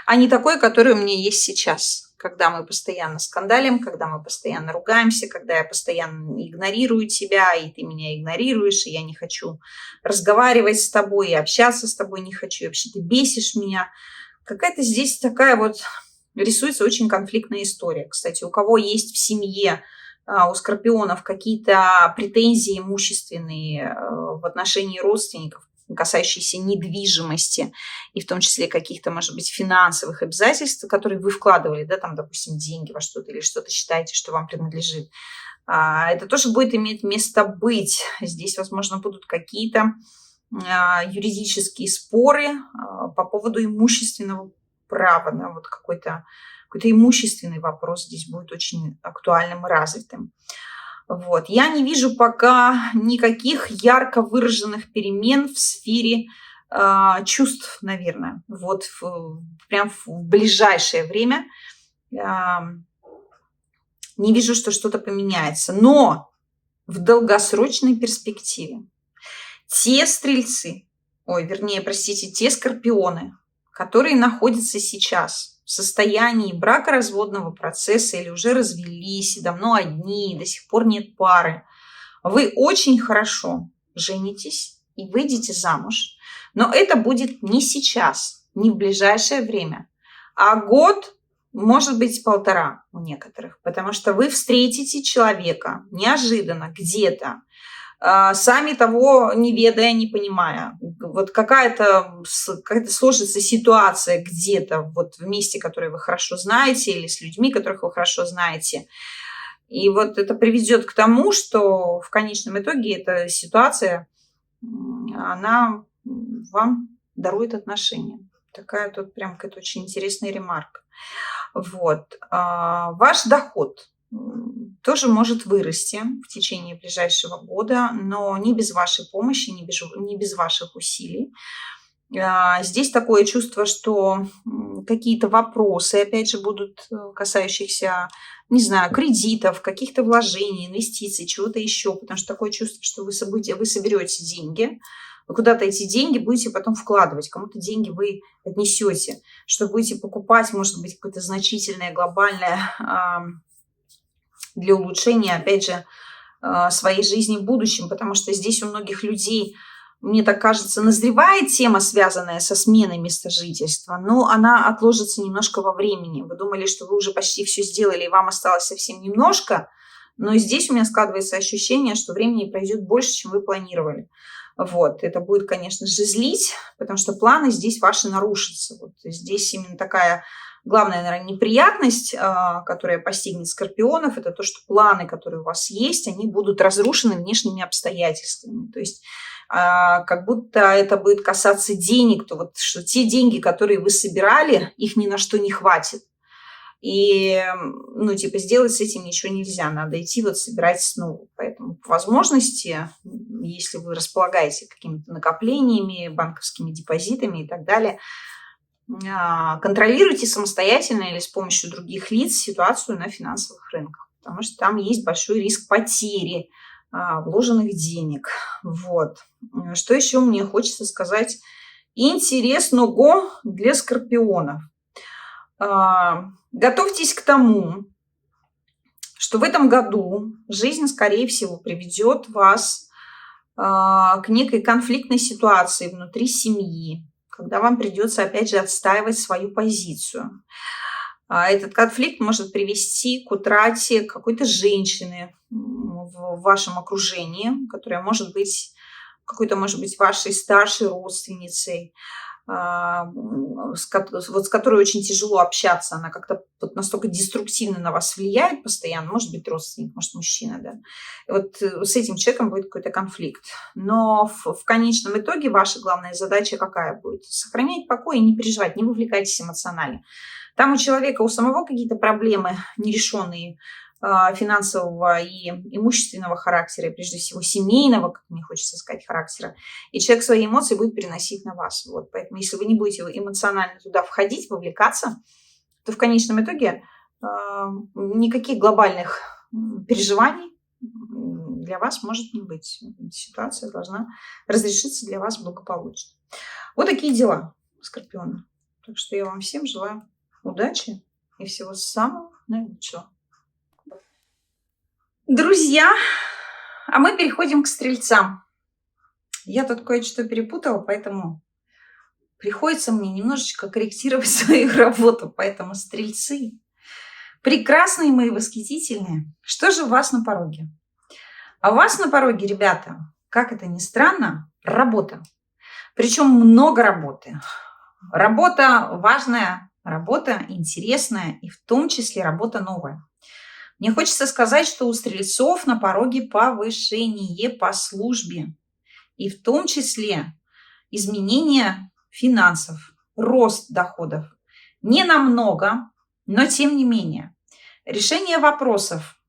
А не такое, которое у меня есть сейчас, когда мы постоянно скандалим, когда мы постоянно ругаемся, когда я постоянно игнорирую тебя, и ты меня игнорируешь, и я не хочу разговаривать с тобой, и общаться с тобой не хочу, и вообще ты бесишь меня. Какая-то здесь такая вот рисуется очень конфликтная история. Кстати, у кого есть в семье, у скорпионов какие-то претензии имущественные в отношении родственников, касающиеся недвижимости, и в том числе каких-то, может быть, финансовых обязательств, которые вы вкладывали, да, там, допустим, деньги во что-то или что-то считаете, что вам принадлежит. Это тоже будет иметь место быть. Здесь, возможно, будут какие-то юридические споры по поводу имущественного права, да, вот какой-то имущественный вопрос здесь будет очень актуальным и развитым. Вот. Я не вижу пока никаких ярко выраженных перемен в сфере чувств, наверное. Вот прям в ближайшее время не вижу, что что-то поменяется. Но в долгосрочной перспективе те стрельцы, те скорпионы, которые находятся сейчас в состоянии бракоразводного процесса или уже развелись, и давно одни, и до сих пор нет пары, вы очень хорошо женитесь и выйдете замуж, но это будет не сейчас, не в ближайшее время, а год, может быть, 1,5 у некоторых, потому что вы встретите человека неожиданно где-то, сами того не ведая, не понимая. Вот какая-то сложится ситуация где-то вот в месте, которое вы хорошо знаете, или с людьми, которых вы хорошо знаете. И вот это приведет к тому, что в конечном итоге эта ситуация, она вам дарует отношения. Такая тут прям какая-то очень интересная ремарка. Вот. Ваш доход тоже может вырасти в течение ближайшего года, но не без вашей помощи, не без ваших усилий. Здесь такое чувство, что какие-то вопросы, опять же, будут касающихся, не знаю, кредитов, каких-то вложений, инвестиций, чего-то еще, потому что такое чувство, что вы соберете деньги, вы куда-то эти деньги будете потом вкладывать, кому-то деньги вы отнесете, что будете покупать, может быть, какое-то значительное, глобальное для улучшения, опять же, своей жизни в будущем, потому что здесь у многих людей, мне так кажется, назревает тема, связанная со сменой места жительства, но она отложится немножко во времени. Вы думали, что вы уже почти все сделали, и вам осталось совсем немножко, но здесь у меня складывается ощущение, что времени пройдет больше, чем вы планировали. Вот. Это будет, конечно же, злить, потому что планы здесь ваши нарушатся. Вот здесь именно такая главная, наверное, неприятность, которая постигнет скорпионов, это то, что планы, которые у вас есть, они будут разрушены внешними обстоятельствами. То есть как будто это будет касаться денег, то вот что те деньги, которые вы собирали, их ни на что не хватит. И, сделать с этим ничего нельзя. Надо идти собирать снова. Поэтому по возможности, если вы располагаете какими-то накоплениями, банковскими депозитами и так далее, контролируйте самостоятельно или с помощью других лиц ситуацию на финансовых рынках. Потому что там есть большой риск потери вложенных денег. Вот. Что еще мне хочется сказать интересного для скорпионов? Готовьтесь к тому, что в этом году жизнь, скорее всего, приведет вас к некой конфликтной ситуации внутри семьи, когда вам придется, опять же, отстаивать свою позицию. Этот конфликт может привести к утрате какой-то женщины в вашем окружении, которая может быть вашей старшей родственницей, с которой очень тяжело общаться, она как-то настолько деструктивно на вас влияет постоянно, может быть, родственник, может, мужчина, да. И вот с этим человеком будет какой-то конфликт. Но в конечном итоге ваша главная задача какая будет? Сохранять покой и не переживать, не вовлекайтесь эмоционально. Там у человека, у самого какие-то проблемы нерешенные, финансового и имущественного характера, и прежде всего семейного, как мне хочется сказать, характера. И человек свои эмоции будет переносить на вас. Вот. Поэтому если вы не будете эмоционально туда входить, вовлекаться, то в конечном итоге никаких глобальных переживаний для вас может не быть. Ситуация должна разрешиться для вас благополучно. Вот такие дела, скорпионы. Так что я вам всем желаю удачи и всего самого наилучшего. Друзья, а мы переходим к стрельцам. Я тут кое-что перепутала, поэтому приходится мне немножечко корректировать свою работу. Поэтому стрельцы, прекрасные мои, восхитительные, что же у вас на пороге? А у вас на пороге, ребята, как это ни странно, работа. Причем много работы. Работа важная, работа интересная и в том числе работа новая. Мне хочется сказать, что у стрельцов на пороге повышение по службе. И в том числе изменение финансов, рост доходов. Не намного, но тем не менее. Решение вопросов,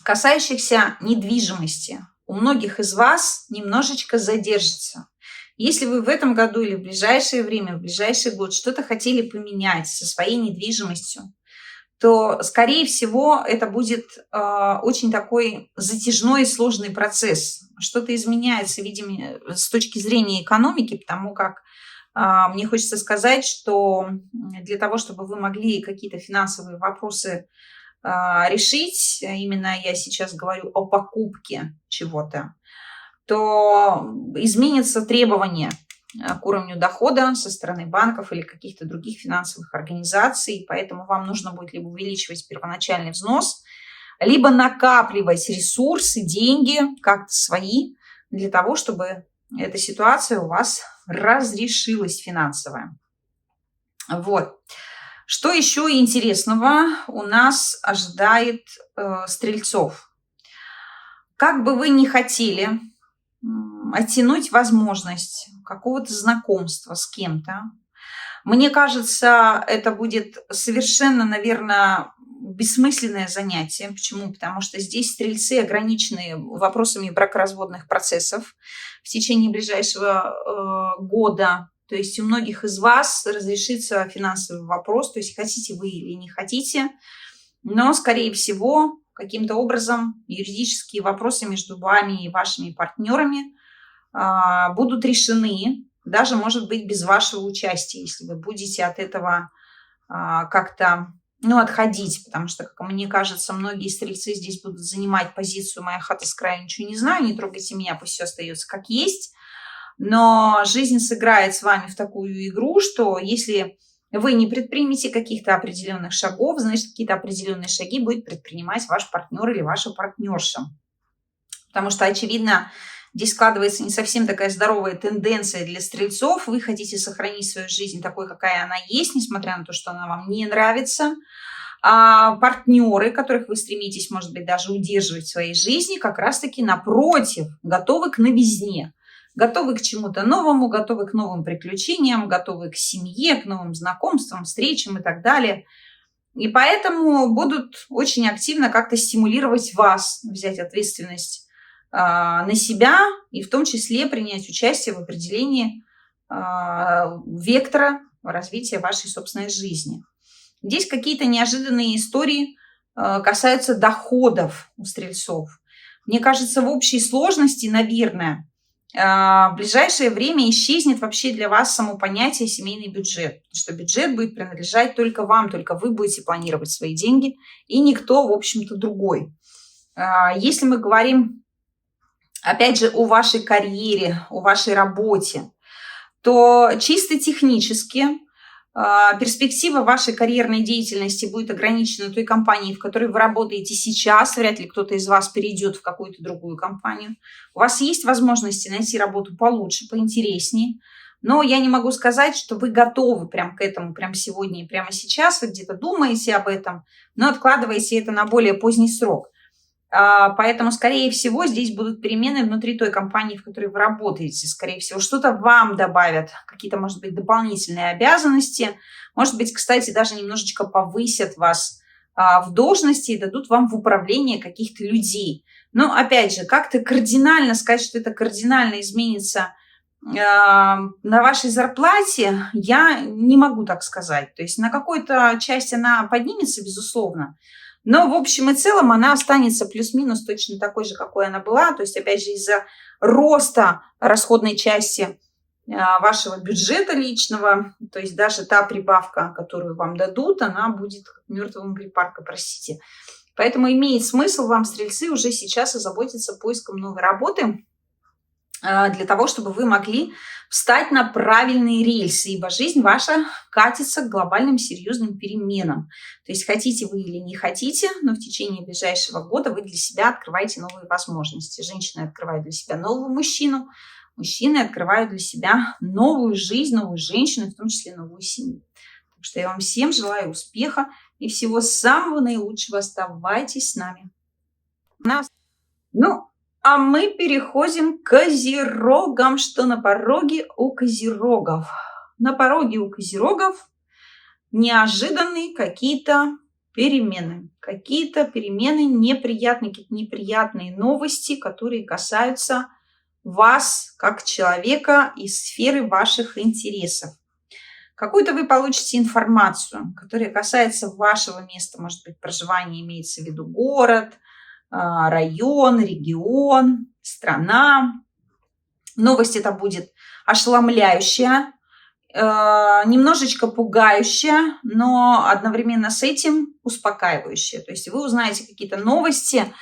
касающихся недвижимости, у многих из вас немножечко задержится. Если вы в этом году или в ближайшее время, в ближайший год что-то хотели поменять со своей недвижимостью, то, скорее всего, это будет очень такой затяжной и сложный процесс. Что-то изменяется, видимо, с точки зрения экономики, потому как мне хочется сказать, что для того, чтобы вы могли какие-то финансовые вопросы решить, именно я сейчас говорю о покупке чего-то, то изменятся требования к уровню дохода со стороны банков или каких-то других финансовых организаций. Поэтому вам нужно будет либо увеличивать первоначальный взнос, либо накапливать ресурсы, деньги, как-то свои, для того, чтобы эта ситуация у вас разрешилась финансовая. Вот. Что еще интересного у нас ожидает стрельцов? Как бы вы ни хотели оттянуть возможность какого-то знакомства с кем-то, мне кажется, это будет совершенно, наверное, бессмысленное занятие. Почему? Потому что здесь стрельцы ограничены вопросами бракоразводных процессов в течение ближайшего года. То есть у многих из вас разрешится финансовый вопрос, то есть хотите вы или не хотите, но, скорее всего, каким-то образом юридические вопросы между вами и вашими партнерами будут решены, даже, может быть, без вашего участия, если вы будете от этого как-то отходить, потому что, как мне кажется, многие стрельцы здесь будут занимать позицию «моя хата с краю, ничего не знаю, не трогайте меня, пусть все остается как есть». Но жизнь сыграет с вами в такую игру, что если вы не предпримете каких-то определенных шагов, значит, какие-то определенные шаги будет предпринимать ваш партнер или ваша партнерша. Потому что, очевидно, здесь складывается не совсем такая здоровая тенденция для стрельцов. Вы хотите сохранить свою жизнь такой, какая она есть, несмотря на то, что она вам не нравится. А партнеры, которых вы стремитесь, может быть, даже удерживать в своей жизни, как раз-таки напротив, готовы к новизне. Готовы к чему-то новому, готовы к новым приключениям, готовы к семье, к новым знакомствам, встречам и так далее. И поэтому будут очень активно как-то стимулировать вас взять ответственность на себя и в том числе принять участие в определении вектора развития вашей собственной жизни. Здесь какие-то неожиданные истории касаются доходов у стрельцов. Мне кажется, в общей сложности, наверное, в ближайшее время исчезнет вообще для вас само понятие семейный бюджет, потому что бюджет будет принадлежать только вам, только вы будете планировать свои деньги, и никто, в общем-то, другой. Если мы говорим, опять же, о вашей карьере, о вашей работе, то чисто технически перспектива вашей карьерной деятельности будет ограничена той компанией, в которой вы работаете сейчас. Вряд ли кто-то из вас перейдет в какую-то другую компанию. У вас есть возможности найти работу получше, поинтереснее. Но я не могу сказать, что вы готовы прям к этому, прям сегодня и прямо сейчас. Вы где-то думаете об этом, но откладываете это на более поздний срок. Поэтому, скорее всего, здесь будут перемены внутри той компании, в которой вы работаете. Скорее всего, что-то вам добавят, какие-то, может быть, дополнительные обязанности. Может быть, кстати, даже немножечко повысят вас в должности и дадут вам в управление каких-то людей. Но, опять же, как-то кардинально сказать, что это кардинально изменится на вашей зарплате, я не могу так сказать. То есть на какой-то часть она поднимется, безусловно. Но в общем и целом она останется плюс-минус точно такой же, какой она была. То есть, опять же, из-за роста расходной части вашего бюджета личного, то есть даже та прибавка, которую вам дадут, она будет мертвым припарка, простите. Поэтому имеет смысл вам, стрельцы, уже сейчас озаботиться поиском новой работы, для того, чтобы вы могли встать на правильные рельсы, ибо жизнь ваша катится к глобальным серьезным переменам. То есть хотите вы или не хотите, но в течение ближайшего года вы для себя открываете новые возможности. Женщины открывают для себя нового мужчину, мужчины открывают для себя новую жизнь, новую женщину, в том числе новую семью. Так что я вам всем желаю успеха и всего самого наилучшего. Оставайтесь с нами. А мы переходим к козерогам. Что на пороге у козерогов? На пороге у козерогов неожиданные какие-то перемены. Какие-то перемены неприятные, какие-то неприятные новости, которые касаются вас как человека из сферы ваших интересов. Какую-то вы получите информацию, которая касается вашего места, может быть, проживания, имеется в виду город, район, регион, страна. Новость эта будет ошеломляющая, немножечко пугающая, но одновременно с этим успокаивающая. То есть вы узнаете какие-то новости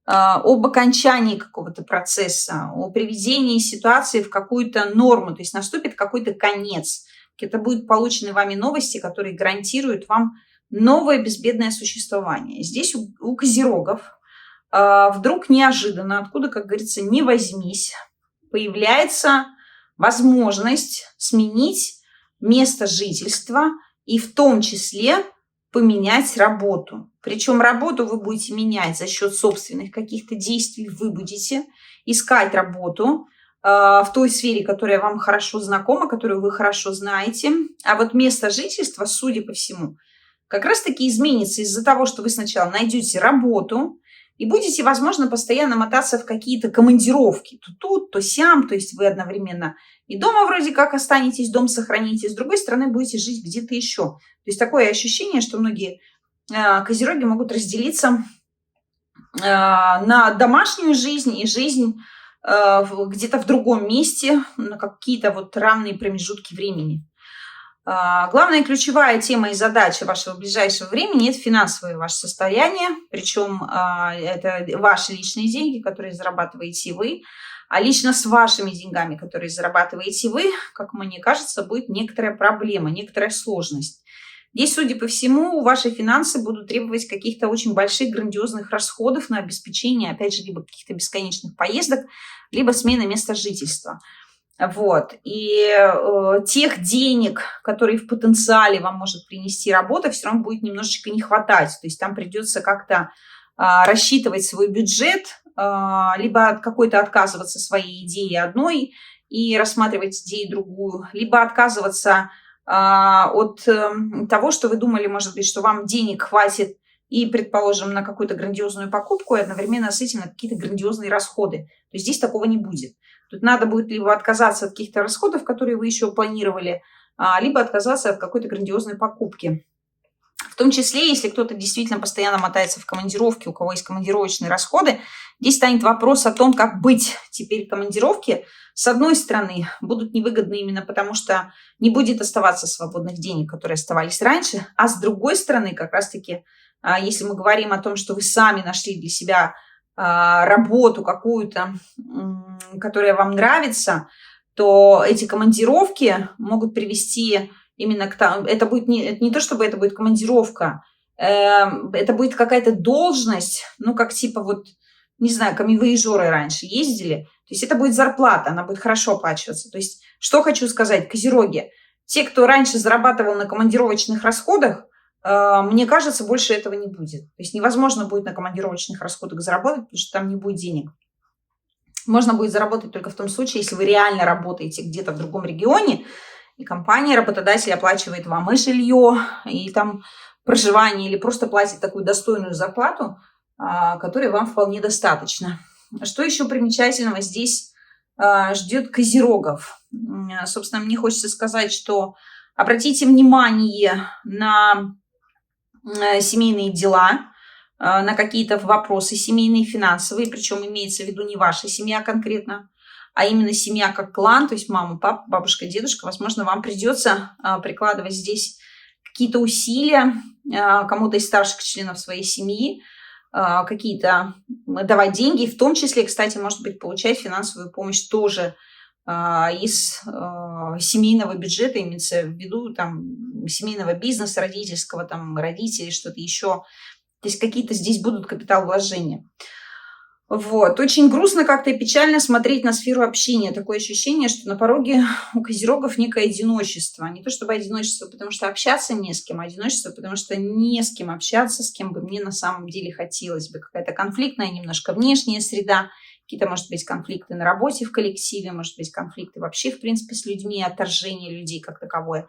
об окончании какого-то процесса, о приведении ситуации в какую-то норму, то есть наступит какой-то конец. Это будут получены вами новости, которые гарантируют вам новое безбедное существование. Здесь у козерогов вдруг неожиданно, откуда, как говорится, не возьмись, появляется возможность сменить место жительства и в том числе поменять работу. Причем работу вы будете менять за счет собственных каких-то действий. Вы будете искать работу в той сфере, которая вам хорошо знакома, которую вы хорошо знаете. А вот место жительства, судя по всему, как раз-таки изменится из-за того, что вы сначала найдете работу и будете, возможно, постоянно мотаться в какие-то командировки. То тут, то сям, то есть вы одновременно и дома вроде как останетесь, дом сохраните, с другой стороны будете жить где-то еще. То есть такое ощущение, что многие козероги могут разделиться на домашнюю жизнь и жизнь где-то в другом месте, на какие-то вот равные промежутки времени. Главная ключевая тема и задача вашего ближайшего времени – это финансовое ваше состояние, причем это ваши личные деньги, которые зарабатываете вы, а лично с вашими деньгами, которые зарабатываете вы, как мне кажется, будет некоторая проблема, некоторая сложность. Здесь, судя по всему, ваши финансы будут требовать каких-то очень больших, грандиозных расходов на обеспечение, опять же, либо каких-то бесконечных поездок, либо смены места жительства. Вот. И тех денег, которые в потенциале вам может принести работа, все равно будет немножечко не хватать. То есть там придется как-то рассчитывать свой бюджет, либо от какой-то отказываться своей идеи одной и рассматривать идею другую, либо отказываться от того, что вы думали, может быть, что вам денег хватит и, предположим, на какую-то грандиозную покупку, и одновременно с этим на какие-то грандиозные расходы. То есть здесь такого не будет. Тут надо будет либо отказаться от каких-то расходов, которые вы еще планировали, либо отказаться от какой-то грандиозной покупки. В том числе, если кто-то действительно постоянно мотается в командировке, у кого есть командировочные расходы, здесь станет вопрос о том, как быть. Теперь командировки, с одной стороны, будут невыгодны именно потому, что не будет оставаться свободных денег, которые оставались раньше, а с другой стороны, как раз-таки, если мы говорим о том, что вы сами нашли для себя работу какую-то, которая вам нравится, то эти командировки могут привести именно к тому, это будет не то, чтобы это будет командировка, это будет какая-то должность, ну, как типа вот, не знаю, камевояжеры раньше ездили, то есть это будет зарплата, она будет хорошо оплачиваться. То есть что хочу сказать, козероги, те, кто раньше зарабатывал на командировочных расходах, мне кажется, больше этого не будет. То есть невозможно будет на командировочных расходах заработать, потому что там не будет денег. Можно будет заработать только в том случае, если вы реально работаете где-то в другом регионе, и компания, работодатель оплачивает вам и жилье, и там проживание, или просто платит такую достойную зарплату, которой вам вполне достаточно. Что еще примечательного здесь ждет козерогов? Собственно, мне хочется сказать, что обратите внимание на семейные дела, на какие-то вопросы семейные, финансовые, причем имеется в виду не ваша семья конкретно, а именно семья как клан, то есть мама, папа, бабушка, дедушка. Возможно, вам придется прикладывать здесь какие-то усилия кому-то из старших членов своей семьи, какие-то давать деньги, в том числе, кстати, может быть, получать финансовую помощь тоже из семейного бюджета, имеется в виду там семейного бизнеса, родительского, там родителей, что-то еще. То есть какие-то здесь будут капиталовложения. Вот. Очень грустно как-то и печально смотреть на сферу общения. Такое ощущение, что на пороге у козерогов некое одиночество. Не то чтобы одиночество, потому что общаться не с кем, а одиночество, потому что не с кем общаться, с кем бы мне на самом деле хотелось бы. Какая-то конфликтная немножко внешняя среда, какие-то, может быть, конфликты на работе в коллективе, может быть, конфликты вообще, в принципе, с людьми, отторжение людей как таковое.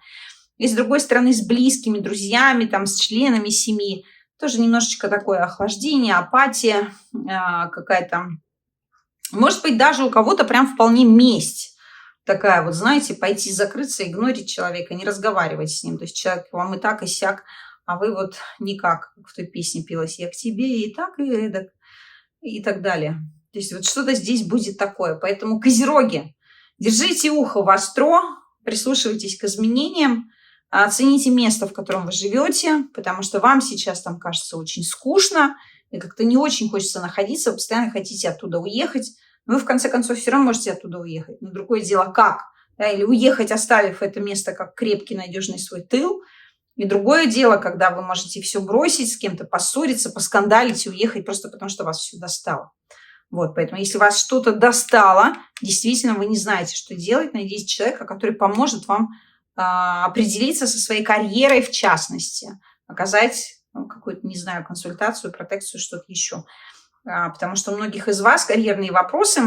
И с другой стороны, с близкими, друзьями, там, с членами семьи. Тоже немножечко такое охлаждение, апатия, какая-то Может быть, даже у кого-то прям вполне месть такая вот, знаете, пойти закрыться, игнорить человека, не разговаривать с ним. То есть человек вам и так, и сяк, а вы вот никак, как в той песне пелось, я к тебе и так, и эдак, и так далее. То есть вот что-то здесь будет такое. Поэтому, козероги, держите ухо востро, прислушивайтесь к изменениям, оцените место, в котором вы живете, потому что вам сейчас там кажется очень скучно, и как-то не очень хочется находиться, вы постоянно хотите оттуда уехать. Но вы, в конце концов, все равно можете оттуда уехать. Но другое дело, как? Да, или уехать, оставив это место как крепкий, надежный свой тыл. И другое дело, когда вы можете все бросить, с кем-то поссориться, поскандалить и уехать просто потому, что вас все достало. Вот, поэтому если вас что-то достало, действительно, вы не знаете, что делать, найдите человека, который поможет вам определиться со своей карьерой в частности, оказать какую-то, не знаю, консультацию, протекцию, что-то еще. Потому что у многих из вас карьерные вопросы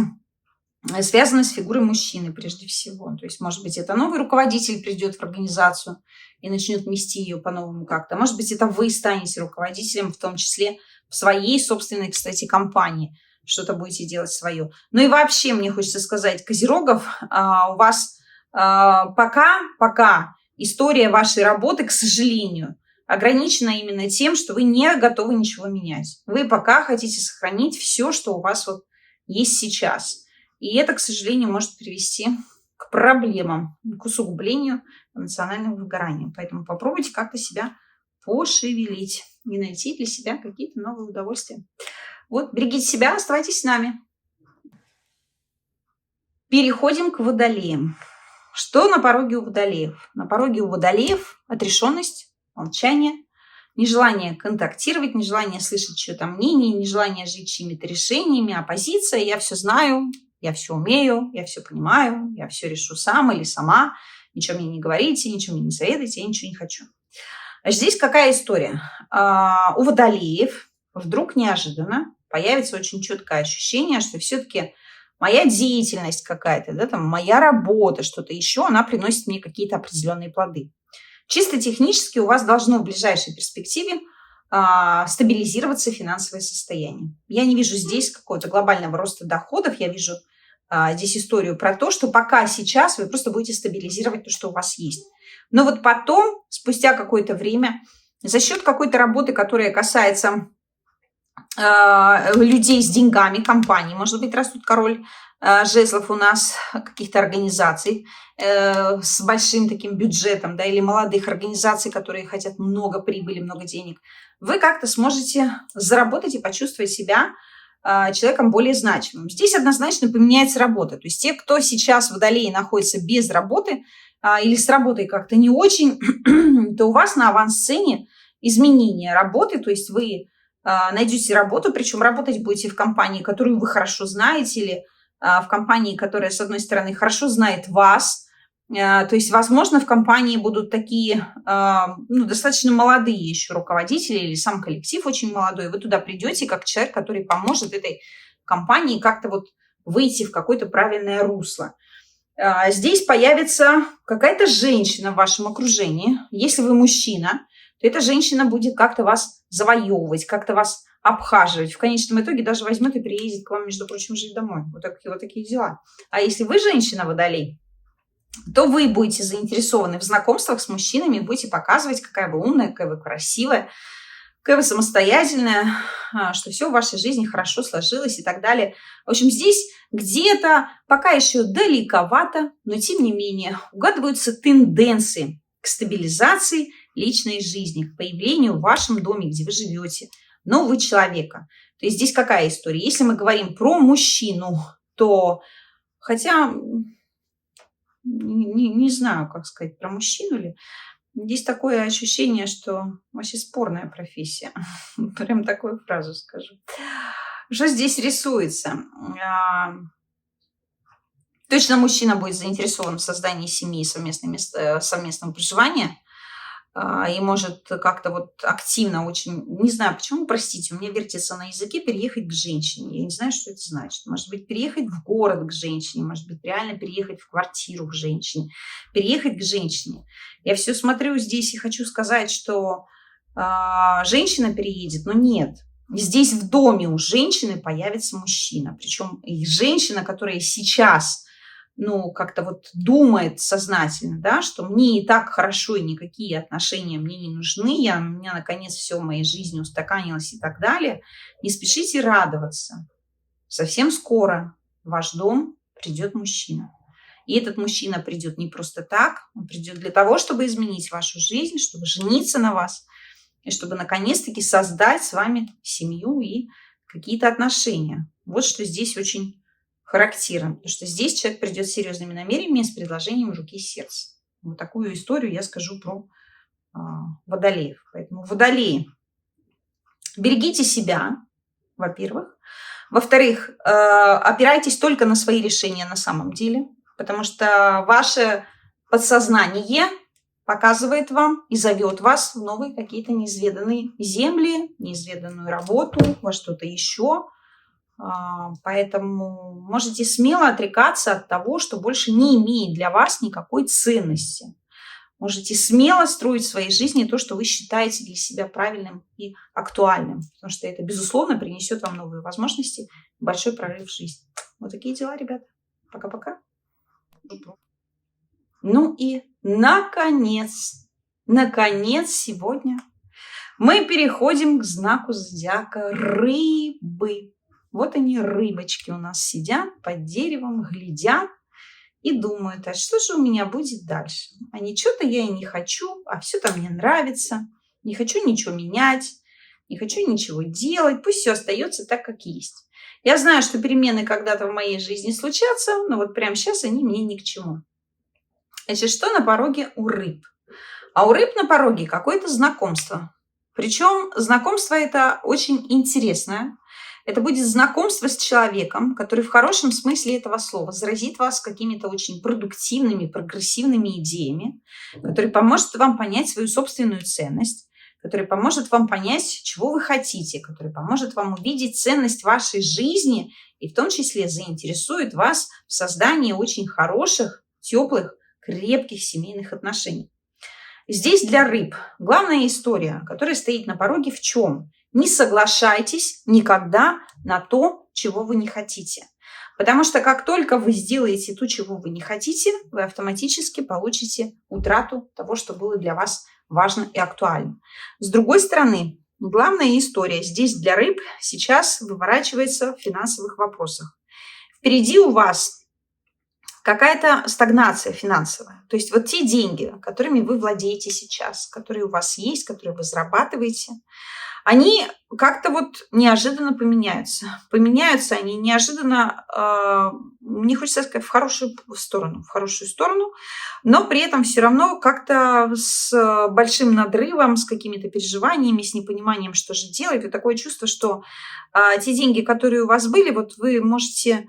связаны с фигурой мужчины прежде всего. То есть, может быть, это новый руководитель придет в организацию и начнет вести ее по-новому как-то. Может быть, это вы станете руководителем, в том числе в своей собственной, кстати, компании. Что-то будете делать свое. Ну и вообще, мне хочется сказать, козерогов, у вас пока история вашей работы, к сожалению, ограничена именно тем, что вы не готовы ничего менять. Вы пока хотите сохранить все, что у вас вот есть сейчас. И это, к сожалению, может привести к проблемам, к усугублению эмоционального выгорания. Поэтому попробуйте как-то себя пошевелить и найти для себя какие-то новые удовольствия. Вот, берегите себя, оставайтесь с нами. Переходим к водолеям. Что на пороге у водолеев? На пороге у водолеев отрешенность, молчание, нежелание контактировать, нежелание слышать чье-то мнение, нежелание жить чьими-то решениями, оппозиция, я все знаю, я все умею, я все понимаю, я все решу сам или сама, ничего мне не говорите, ничего мне не советуйте, я ничего не хочу. Здесь какая история? У водолеев вдруг неожиданно появится очень четкое ощущение, что все-таки моя деятельность какая-то, да, там, моя работа, что-то еще, она приносит мне какие-то определенные плоды. Чисто технически у вас должно в ближайшей перспективе стабилизироваться финансовое состояние. Я не вижу здесь какого-то глобального роста доходов, я вижу здесь историю про то, что пока сейчас вы просто будете стабилизировать то, что у вас есть. Но вот потом, спустя какое-то время, за счет какой-то работы, которая касается людей с деньгами, компаний, может быть, растут король жезлов у нас, каких-то организаций с большим таким бюджетом, да, или молодых организаций, которые хотят много прибыли, много денег, вы как-то сможете заработать и почувствовать себя человеком более значимым. Здесь однозначно поменяется работа. То есть те, кто сейчас в Водолее находится без работы или с работой как-то не очень, то у вас на авансцене изменение работы, то есть вы найдете работу, причем работать будете в компании, которую вы хорошо знаете, или в компании, которая, с одной стороны, хорошо знает вас. То есть, возможно, в компании будут такие достаточно молодые еще руководители или сам коллектив очень молодой. Вы туда придете как человек, который поможет этой компании как-то вот выйти в какое-то правильное русло. Здесь появится какая-то женщина в вашем окружении. Если вы мужчина, то эта женщина будет как-то вас завоевывать, как-то вас обхаживать. В конечном итоге даже возьмет и приедет к вам, между прочим, жить домой. Вот такие дела. А если вы женщина, водолей, то вы будете заинтересованы в знакомствах с мужчинами, будете показывать, какая вы умная, какая вы красивая, какая вы самостоятельная, что все в вашей жизни хорошо сложилось и так далее. В общем, здесь где-то пока еще далековато, но тем не менее угадываются тенденции к стабилизации личной жизни, к появлению в вашем доме, где вы живете, нового человека. То есть здесь какая история? Если мы говорим про мужчину, то, хотя не знаю, как сказать, про мужчину ли, здесь такое ощущение, что вообще спорная профессия. Прям такую фразу скажу. Что здесь рисуется? Точно мужчина будет заинтересован в создании семьи и совместного проживания. И может как-то вот активно очень, не знаю, почему, простите, у меня вертится на языке переехать к женщине. Я не знаю, что это значит. Может быть, переехать в город к женщине, может быть, реально переехать в квартиру к женщине, переехать к женщине. Я все смотрю здесь и хочу сказать, что женщина переедет, но нет. Здесь в доме у женщины появится мужчина. Причем и женщина, которая сейчас, ну, как-то вот думает сознательно, да, что мне и так хорошо, и никакие отношения мне не нужны, у меня наконец все в моей жизни устаканилось и так далее. Не спешите радоваться. Совсем скоро в ваш дом придет мужчина. И этот мужчина придет не просто так, он придет для того, чтобы изменить вашу жизнь, чтобы жениться на вас, и чтобы наконец-таки создать с вами семью и какие-то отношения. Вот что здесь очень характерно, потому что здесь человек придет с серьезными намерениями, с предложением руки и сердца. Вот такую историю я скажу про водолеев. Поэтому водолеи, берегите себя, во-первых. Во-вторых, опирайтесь только на свои решения на самом деле, потому что ваше подсознание показывает вам и зовет вас в новые какие-то неизведанные земли, неизведанную работу, во что-то еще. Поэтому можете смело отрекаться от того, что больше не имеет для вас никакой ценности. Можете смело строить в своей жизни то, что вы считаете для себя правильным и актуальным, потому что это, безусловно, принесет вам новые возможности, большой прорыв в жизни. Вот такие дела, ребята. Пока-пока. Ну и наконец сегодня мы переходим к знаку зодиака Рыбы. Вот они, рыбочки, у нас сидят под деревом, глядят и думают, а что же у меня будет дальше? А ничего-то я и не хочу, а все-то мне нравится. Не хочу ничего менять, не хочу ничего делать. Пусть все остается так, как есть. Я знаю, что перемены когда-то в моей жизни случатся, но вот прямо сейчас они мне ни к чему. Значит, что на пороге у рыб? А у рыб на пороге какое-то знакомство. Причем знакомство это очень интересное. Это будет знакомство с человеком, который в хорошем смысле этого слова заразит вас какими-то очень продуктивными, прогрессивными идеями, который поможет вам понять свою собственную ценность, который поможет вам понять, чего вы хотите, который поможет вам увидеть ценность вашей жизни и в том числе заинтересует вас в создании очень хороших, теплых, крепких семейных отношений. Здесь для рыб главная история, которая стоит на пороге в чем? Не соглашайтесь никогда на то, чего вы не хотите. Потому что как только вы сделаете то, чего вы не хотите, вы автоматически получите утрату того, что было для вас важно и актуально. С другой стороны, главная история здесь для рыб сейчас выворачивается в финансовых вопросах. Впереди у вас какая-то стагнация финансовая. То есть вот те деньги, которыми вы владеете сейчас, которые у вас есть, которые вы зарабатываете, они как-то вот неожиданно поменяются. Поменяются они неожиданно, не хочется сказать, в хорошую сторону, но при этом все равно как-то с большим надрывом, с какими-то переживаниями, с непониманием, что же делать. И такое чувство, что те деньги, которые у вас были, вот вы можете,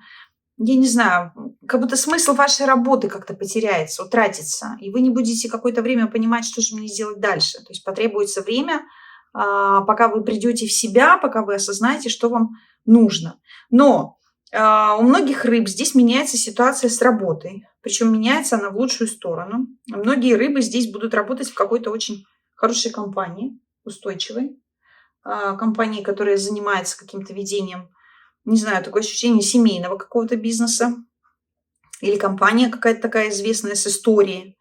я не знаю, как будто смысл вашей работы как-то потеряется, утратится, и вы не будете какое-то время понимать, что же мне сделать дальше. То есть потребуется время, пока вы придете в себя, пока вы осознаете, что вам нужно. Но у многих рыб здесь меняется ситуация с работой, причем меняется она в лучшую сторону. Многие рыбы здесь будут работать в какой-то очень хорошей компании, устойчивой, компании, которая занимается каким-то ведением, не знаю, такое ощущение семейного какого-то бизнеса, или компания какая-то такая известная с историей.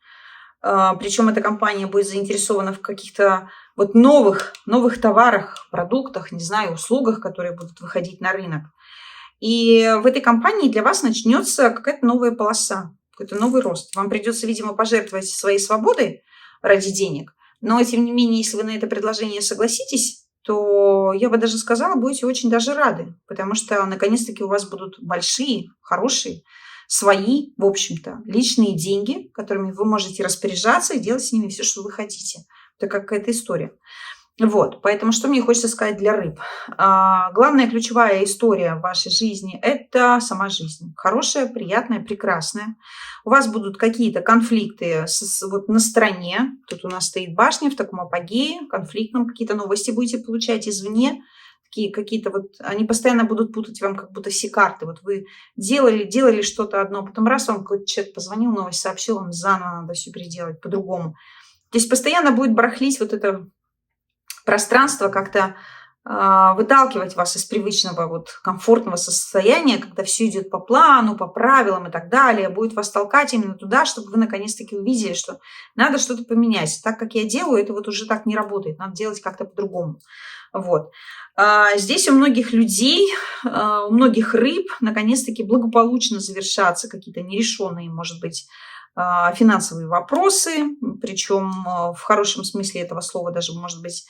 Причем эта компания будет заинтересована в каких-то вот новых товарах, продуктах, не знаю, услугах, которые будут выходить на рынок. И в этой компании для вас начнется какая-то новая полоса, какой-то новый рост. Вам придется, видимо, пожертвовать своей свободой ради денег. Но, тем не менее, если вы на это предложение согласитесь, то я бы даже сказала, будете очень даже рады, потому что наконец-таки у вас будут большие, хорошие, свои, в общем-то, личные деньги, которыми вы можете распоряжаться и делать с ними все, что вы хотите. Это какая-то история. Вот, поэтому что мне хочется сказать для рыб? Главная ключевая история в вашей жизни – это сама жизнь. Хорошая, приятная, прекрасная. У вас будут какие-то конфликты вот на стороне. Тут у нас стоит башня в таком апогее, конфликтном. Какие-то новости будете получать извне. Какие-то вот, они постоянно будут путать вам как будто все карты. Вот вы делали что-то одно, потом раз вам какой-то человек позвонил, новость сообщил, вам заново надо все переделать по-другому. То есть постоянно будет барахлить вот это пространство, как-то выталкивать вас из привычного вот комфортного состояния, когда все идет по плану, по правилам и так далее, будет вас толкать именно туда, чтобы вы наконец-таки увидели, что надо что-то поменять. Так как я делаю, это вот уже так не работает, надо делать как-то по-другому. Вот. Здесь у многих людей, у многих рыб наконец-таки благополучно завершатся какие-то нерешенные, может быть, финансовые вопросы, причем в хорошем смысле этого слова даже, может быть,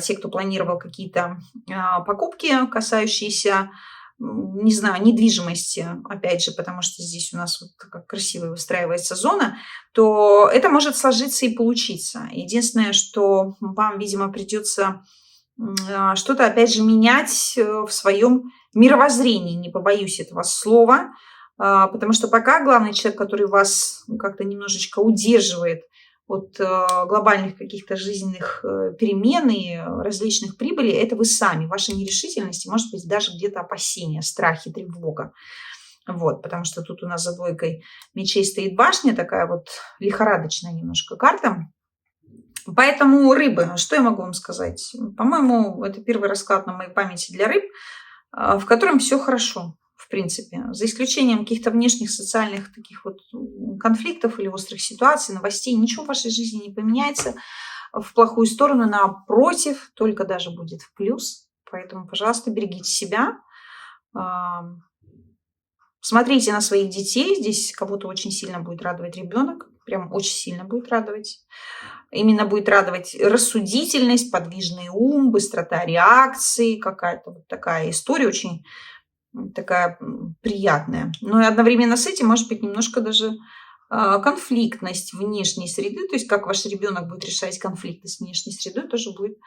те, кто планировал какие-то покупки, касающиеся, не знаю, недвижимости, опять же, потому что здесь у нас вот как красиво выстраивается зона, то это может сложиться и получиться. Единственное, что вам, видимо, придется что-то, опять же, менять в своем мировоззрении, не побоюсь этого слова, потому что пока главный человек, который вас как-то немножечко удерживает от глобальных каких-то жизненных перемен и различных прибылей, это вы сами, ваша нерешительность, и, может быть, даже где-то опасения, страхи, тревога. Вот, потому что тут у нас за двойкой мечей стоит башня, такая вот лихорадочная немножко карта. Поэтому рыбы, что я могу вам сказать? По-моему, это первый расклад на моей памяти для рыб, в котором все хорошо, в принципе. За исключением каких-то внешних социальных таких вот конфликтов или острых ситуаций, новостей, ничего в вашей жизни не поменяется в плохую сторону, напротив, только даже будет в плюс. Поэтому, пожалуйста, берегите себя. Смотрите на своих детей. Здесь кого-то очень сильно будет радовать ребенок. Прям очень сильно будет радовать. Именно будет радовать рассудительность, подвижный ум, быстрота реакции, какая-то вот такая история очень такая приятная. Но и одновременно с этим может быть немножко даже конфликтность внешней среды. То есть как ваш ребенок будет решать конфликты с внешней средой, тоже будет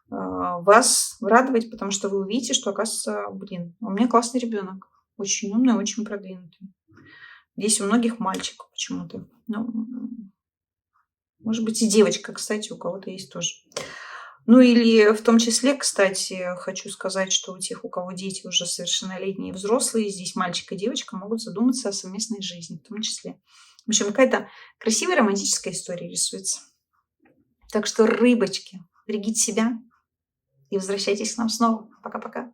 вас радовать, потому что вы увидите, что, оказывается, блин, у меня классный ребенок. Очень умный, очень продвинутый. Здесь у многих мальчик почему-то. Ну, может быть, и девочка, кстати, у кого-то есть тоже. Ну или в том числе, кстати, хочу сказать, что у тех, у кого дети уже совершеннолетние и взрослые, здесь мальчик и девочка могут задуматься о совместной жизни в том числе. В общем, какая-то красивая романтическая история рисуется. Так что, рыбочки, берегите себя и возвращайтесь к нам снова. Пока-пока.